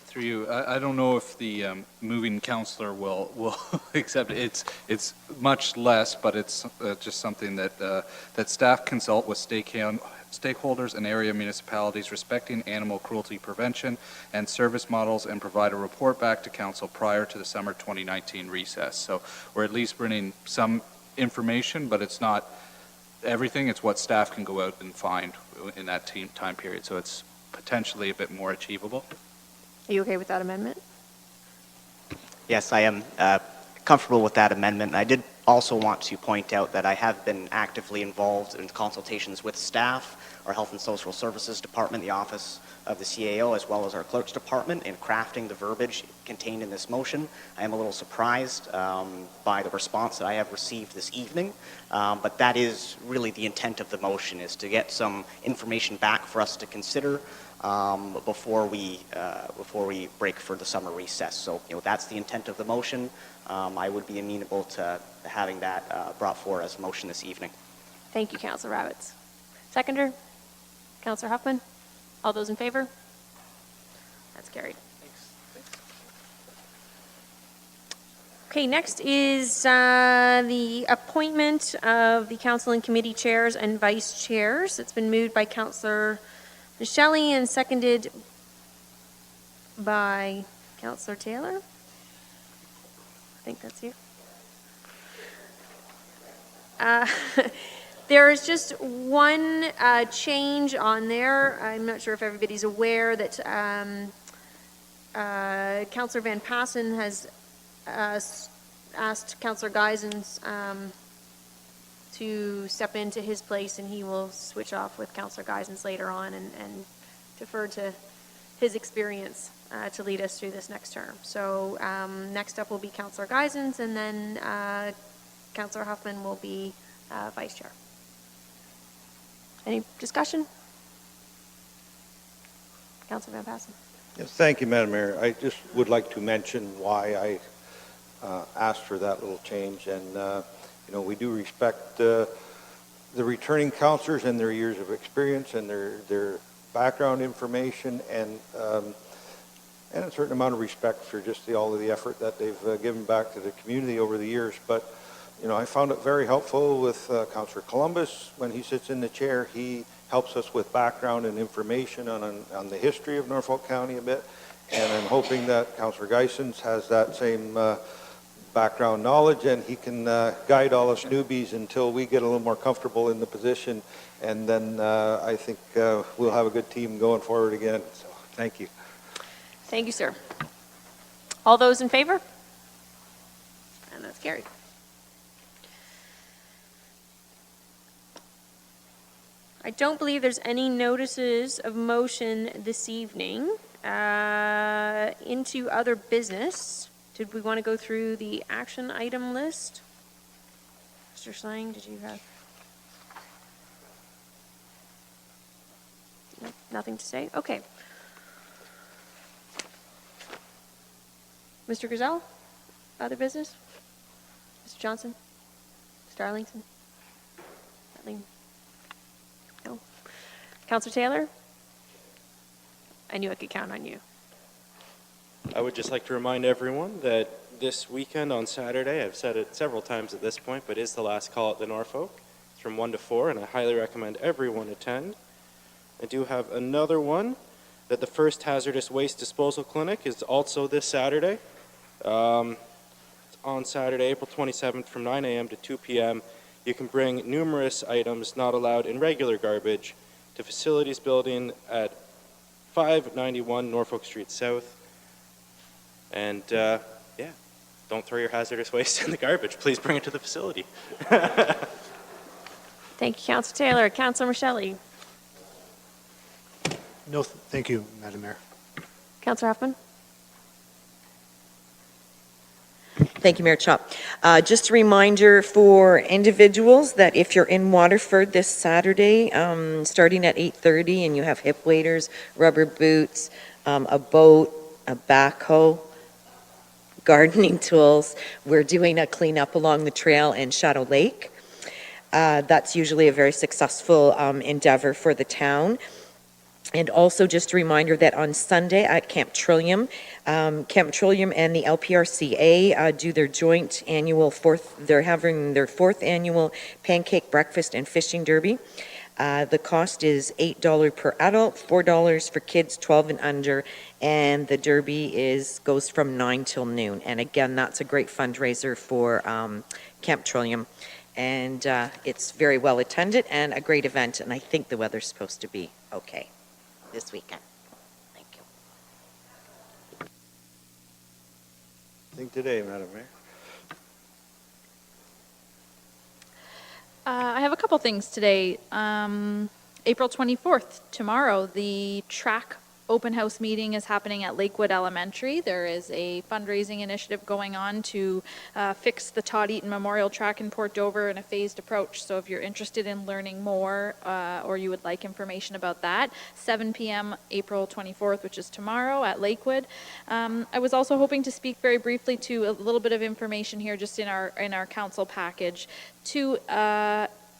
Through you, I don't know if the moving councillor will accept it. It's much less, but it's just something that staff consult with stakeholders and area municipalities respecting animal cruelty prevention and service models, and provide a report back to council prior to the summer 2019 recess. So we're at least bringing some information, but it's not everything. It's what staff can go out and find in that time period. So it's potentially a bit more achievable. Are you okay with that amendment? Yes, I am comfortable with that amendment. I did also want to point out that I have been actively involved in consultations with staff, our Health and Social Services Department, the Office of the CAO, as well as our Clerk's Department in crafting the verbiage contained in this motion. I am a little surprised by the response that I have received this evening, but that is really the intent of the motion, is to get some information back for us to consider before we break for the summer recess. So, that's the intent of the motion. I would be amenable to having that brought forward as a motion this evening. Thank you, Councillor Rabbits. Seconder, Councillor Huffman. All those in favor? That's carried. Okay, next is the appointment of the council and committee chairs and vice chairs. It's been moved by Councillor Michelli and seconded by Councillor Taylor. I think that's you. There is just one change on there. I'm not sure if everybody's aware that Councillor Van Passen has asked Councillor Geisens to step into his place, and he will switch off with Councillor Geisens later on and defer to his experience to lead us through this next term. So next up will be Councillor Geisens, and then Councillor Huffman will be vice chair. Any discussion? Councillor Van Passen. Yes, thank you, Madam Mayor. I just would like to mention why I asked for that little change. And, we do respect the returning councillors and their years of experience and their background information, and a certain amount of respect for just all of the effort that they've given back to the community over the years. But, I found it very helpful with Councillor Columbus. When he sits in the chair, he helps us with background and information on the history of Norfolk County a bit. And I'm hoping that Councillor Geisens has that same background knowledge, and he can guide all us newbies until we get a little more comfortable in the position. And then I think we'll have a good team going forward again. So thank you. Thank you, sir. All those in favor? And that's carried. I don't believe there's any notices of motion this evening. Into other business. Did we want to go through the action item list? Mr. Slang, did you have? Nothing to say? Okay. Mr. Griselle, other business? Mr. Johnson? Mr. Arlington? Nothing? No? Councillor Taylor? I knew I could count on you. I would just like to remind everyone that this weekend on Saturday, I've said it several times at this point, but is the last call at the Norfolk. It's from 1 to 4, and I highly recommend everyone attend. I do have another one, that the first hazardous waste disposal clinic is also this Saturday. It's on Saturday, April 27th from 9 a.m. to 2 p.m. You can bring numerous items not allowed in regular garbage to Facilities Building at 591 Norfolk Street South. And yeah, don't throw your hazardous waste in the garbage. Please bring it to the facility. Thank you, Councillor Taylor. Councillor Michelli. No, thank you, Madam Mayor. Councillor Huffman. Thank you, Mayor Chop. Just a reminder for individuals that if you're in Waterford this Saturday, starting at 8:30, and you have hip waders, rubber boots, a boat, a backhoe, gardening tools, we're doing a cleanup along the trail in Shadow Lake. That's usually a very successful endeavor for the town. And also just a reminder that on Sunday at Camp Trillium and the LPRCA do their joint annual they're having their fourth annual pancake breakfast and fishing derby. The cost is $8 per adult, $4 for kids 12 and under, and the derby goes from 9 till noon. And again, that's a great fundraiser for Camp Trillium. And it's very well attended and a great event, and I think the weather's supposed to be okay this weekend. Thank you. I think today, Madam Mayor. I have a couple things today. April 24th, tomorrow, the track open house meeting is happening at Lakewood Elementary. There is a fundraising initiative going on to fix the Todd Eaton Memorial Track in Port Dover in a phased approach. So if you're interested in learning more or you would like information about that, 7 p.m. April 24th, which is tomorrow at Lakewood. I was also hoping to speak very briefly to a little bit of information here just in our council package to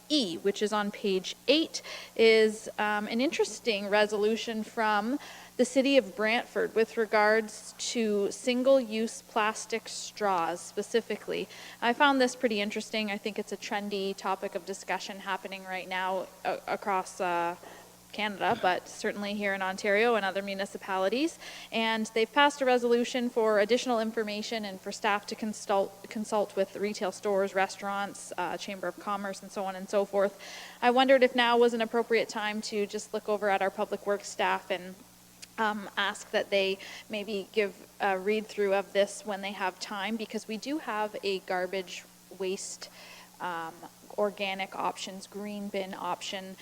E, which is on page 8, is an interesting resolution from the city of Brantford with regards to single-use plastic straws specifically. I found this pretty interesting. I think it's a trendy topic of discussion happening right now across Canada, but certainly here in Ontario and other municipalities. And they've passed a resolution for additional information and for staff to consult with retail stores, restaurants, Chamber of Commerce, and so on and so forth. I wondered if now was an appropriate time to just look over at our public works staff and ask that they maybe give a read through of this when they have time, because we do have a garbage waste organic options green bin option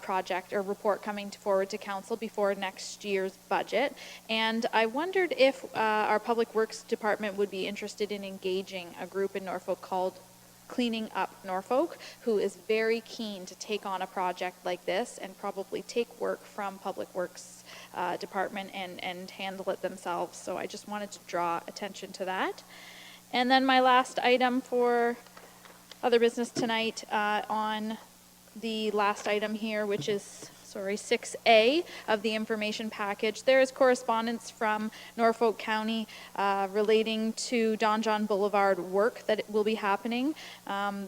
project or report coming forward to council before next year's budget, and I wondered if our public works department would be interested in engaging a group in Norfolk called Cleaning Up Norfolk, who is very keen to take on a project like this and probably take work from public works department and handle it themselves. So I just wanted to draw attention to that. And then my last item for other business tonight on the last item here, which is 6A of the information package. There is correspondence from Norfolk County relating to Don John Boulevard work that will be happening.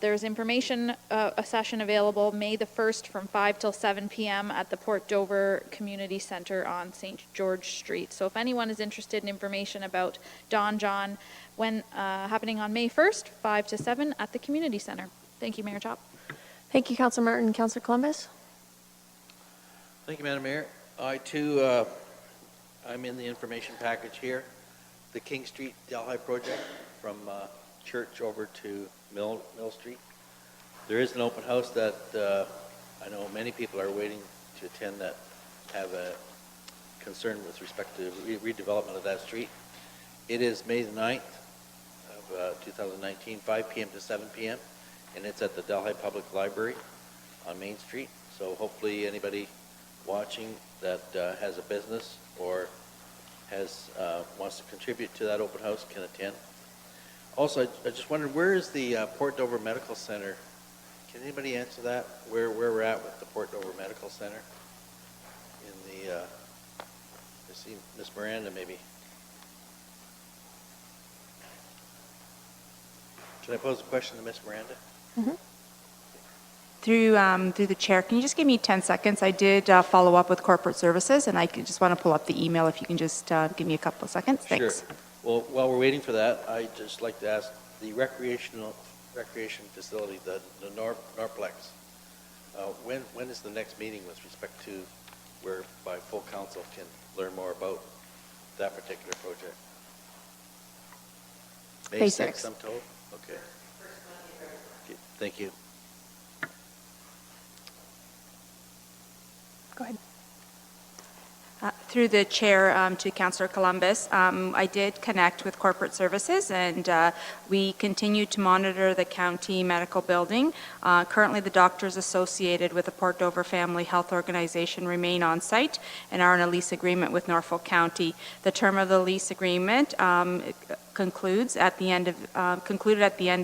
There's information, a session available May the 1st from 5 till 7 p.m. at the Port Dover Community Center on St. George Street. So if anyone is interested in information about Don John, when happening on May 1st, 5 to 7 at the Community Center. Thank you, Mayor Chop. Thank you, Councillor Martin. Councillor Columbus. Thank you, Madam Mayor. I too, I'm in the information package here. The King Street Delhi project from Church over to Mill Street. There is an open house that I know many people are waiting to attend that have a concern with respect to redevelopment of that street. It is May the 9th of 2019, 5 p.m. to 7 p.m. and it's at the Delhi Public Library on Main Street. So hopefully anybody watching that has a business or has wants to contribute to that open house can attend. Also, I just wondered, where is the Port Dover Medical Center? Can anybody answer that? Where we're at with the Port Dover Medical Center? In the, I see Miss Miranda maybe. Should I pose a question to Miss Miranda? Mm-hmm. Through the chair, can you just give me 10 seconds? I did follow up with corporate services, and I just want to pull up the email. If you can just give me a couple of seconds. Thanks. Sure. Well, while we're waiting for that, I'd just like to ask the recreation facility, the Norplex, when is the next meeting with respect to whereby full council can learn more about that particular project? May 6th, I'm told? Okay. Okay, thank you. Go ahead. Through the chair to Councillor Columbus, I did connect with corporate services, and we continue to monitor the county medical building. Currently, the doctors associated with the Port Dover Family Health Organization remain on site and are in a lease agreement with Norfolk County. The term of the lease agreement concluded at the end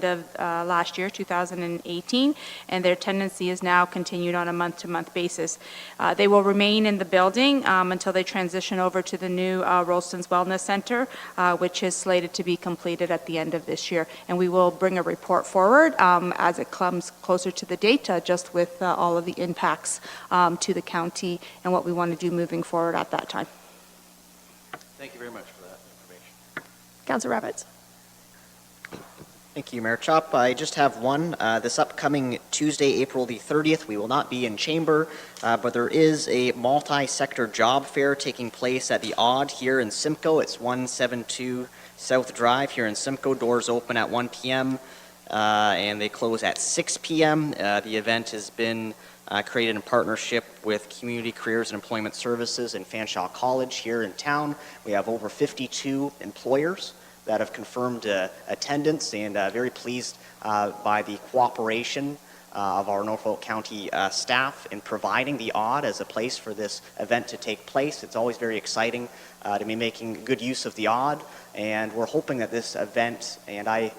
of last year, 2018, and their tenancy is now continued on a month-to-month basis. They will remain in the building until they transition over to the new Rolston's Wellness Center, which is slated to be completed at the end of this year. And we will bring a report forward as it comes closer to the date, just with all of the impacts to the county and what we want to do moving forward at that time. Thank you very much for that information. Councillor Rabbits. Thank you, Mayor Chop. I just have one. This upcoming Tuesday, April the 30th, we will not be in chamber, but there is a multi-sector job fair taking place at the Odd here in Simcoe. It's 172 South Drive here in Simcoe. Doors open at 1 p.m. And they close at 6 p.m. The event has been created in partnership with Community Careers and Employment Services and Fanshawe College here in town. We have over 52 employers that have confirmed attendance, and very pleased by the cooperation of our Norfolk County staff in providing the Odd as a place for this event to take place. It's always very exciting to be making good use of the Odd, and we're hoping that this event, and I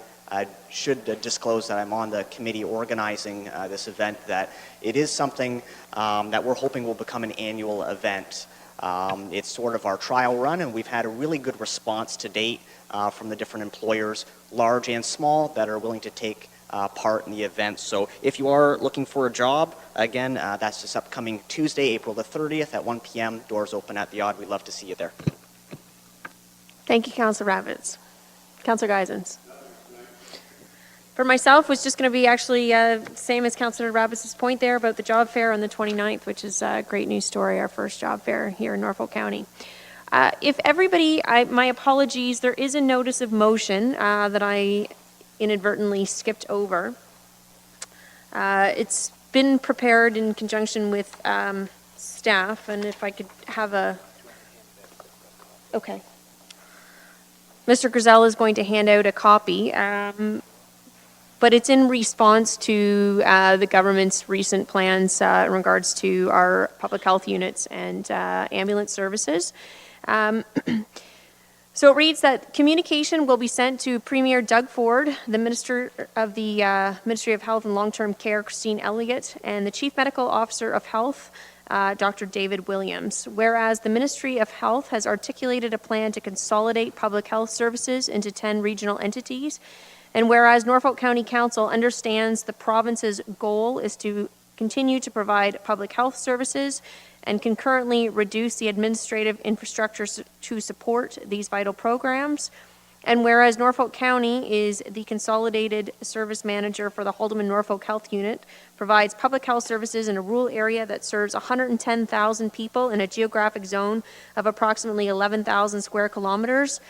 should disclose that I'm on the committee organizing this event, that it is something that we're hoping will become an annual event. It's sort of our trial run, and we've had a really good response to date from the different employers, large and small, that are willing to take part in the event. So if you are looking for a job, again, that's this upcoming Tuesday, April the 30th at 1 p.m. Doors open at the Odd. We'd love to see you there. Thank you, Councillor Rabbits. Councillor Geisens. For myself, was just going to be actually same as Councillor Rabbits' point there about the job fair on the 29th, which is a great news story, our first job fair here in Norfolk County. If everybody, my apologies, there is a notice of motion that I inadvertently skipped over. It's been prepared in conjunction with staff, and if I could have a... Okay. Mr. Griselle is going to hand out a copy. But it's in response to the government's recent plans in regards to our public health units and ambulance services. So it reads that communication will be sent to Premier Doug Ford, the Minister of the Ministry of Health and Long-Term Care, Christine Elliott, and the Chief Medical Officer of Health, Dr. David Williams. Whereas the Ministry of Health has articulated a plan to consolidate public health services into 10 regional entities, and whereas Norfolk County Council understands the province's goal is to continue to provide public health services and concurrently reduce the administrative infrastructure to support these vital programs, and whereas Norfolk County is the consolidated service manager for the Haldeman Norfolk Health Unit, provides public health services in a rural area that serves 110,000 people in a geographic zone of approximately 11,000 square kilometers,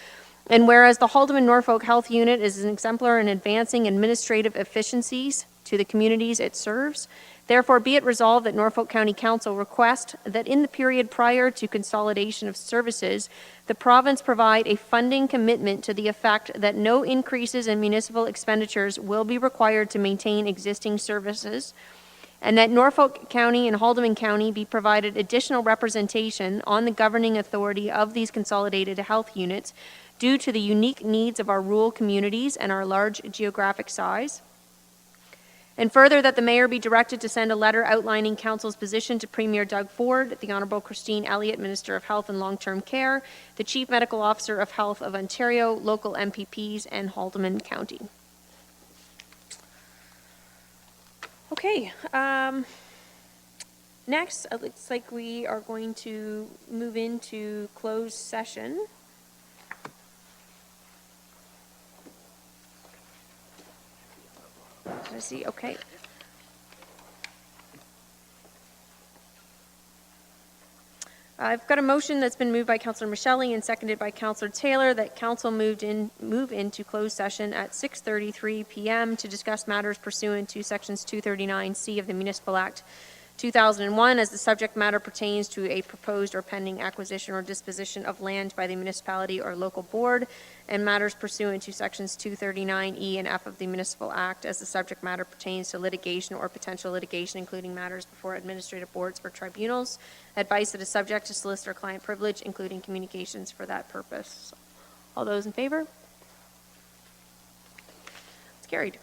and whereas the Haldeman Norfolk Health Unit is an exemplar in advancing administrative efficiencies to the communities it serves, therefore be it resolved that Norfolk County Council request that in the period prior to consolidation of services, the province provide a funding commitment to the effect that no increases in municipal expenditures will be required to maintain existing services, and that Norfolk County and Haldeman County be provided additional representation on the governing authority of these consolidated health units due to the unique needs of our rural communities and our large geographic size. And further, that the mayor be directed to send a letter outlining council's position to Premier Doug Ford, the Honourable Christine Elliott, Minister of Health and Long-Term Care, the Chief Medical Officer of Health of Ontario, local MPPs, and Haldeman County. Okay. Next, it looks like we are going to move into closed session. I see, okay. I've got a motion that's been moved by Councillor Michelli and seconded by Councillor Taylor that council move into closed session at 6:33 PM to discuss matters pursuant to sections 239C of the Municipal Act 2001 as the subject matter pertains to a proposed or pending acquisition or disposition of land by the municipality or local board, and matters pursuant to sections 239E and F of the Municipal Act as the subject matter pertains to litigation or potential litigation, including matters before administrative boards or tribunals. Advice that is subject to solicitor-client privilege, including communications for that purpose. All those in favor? It's carried.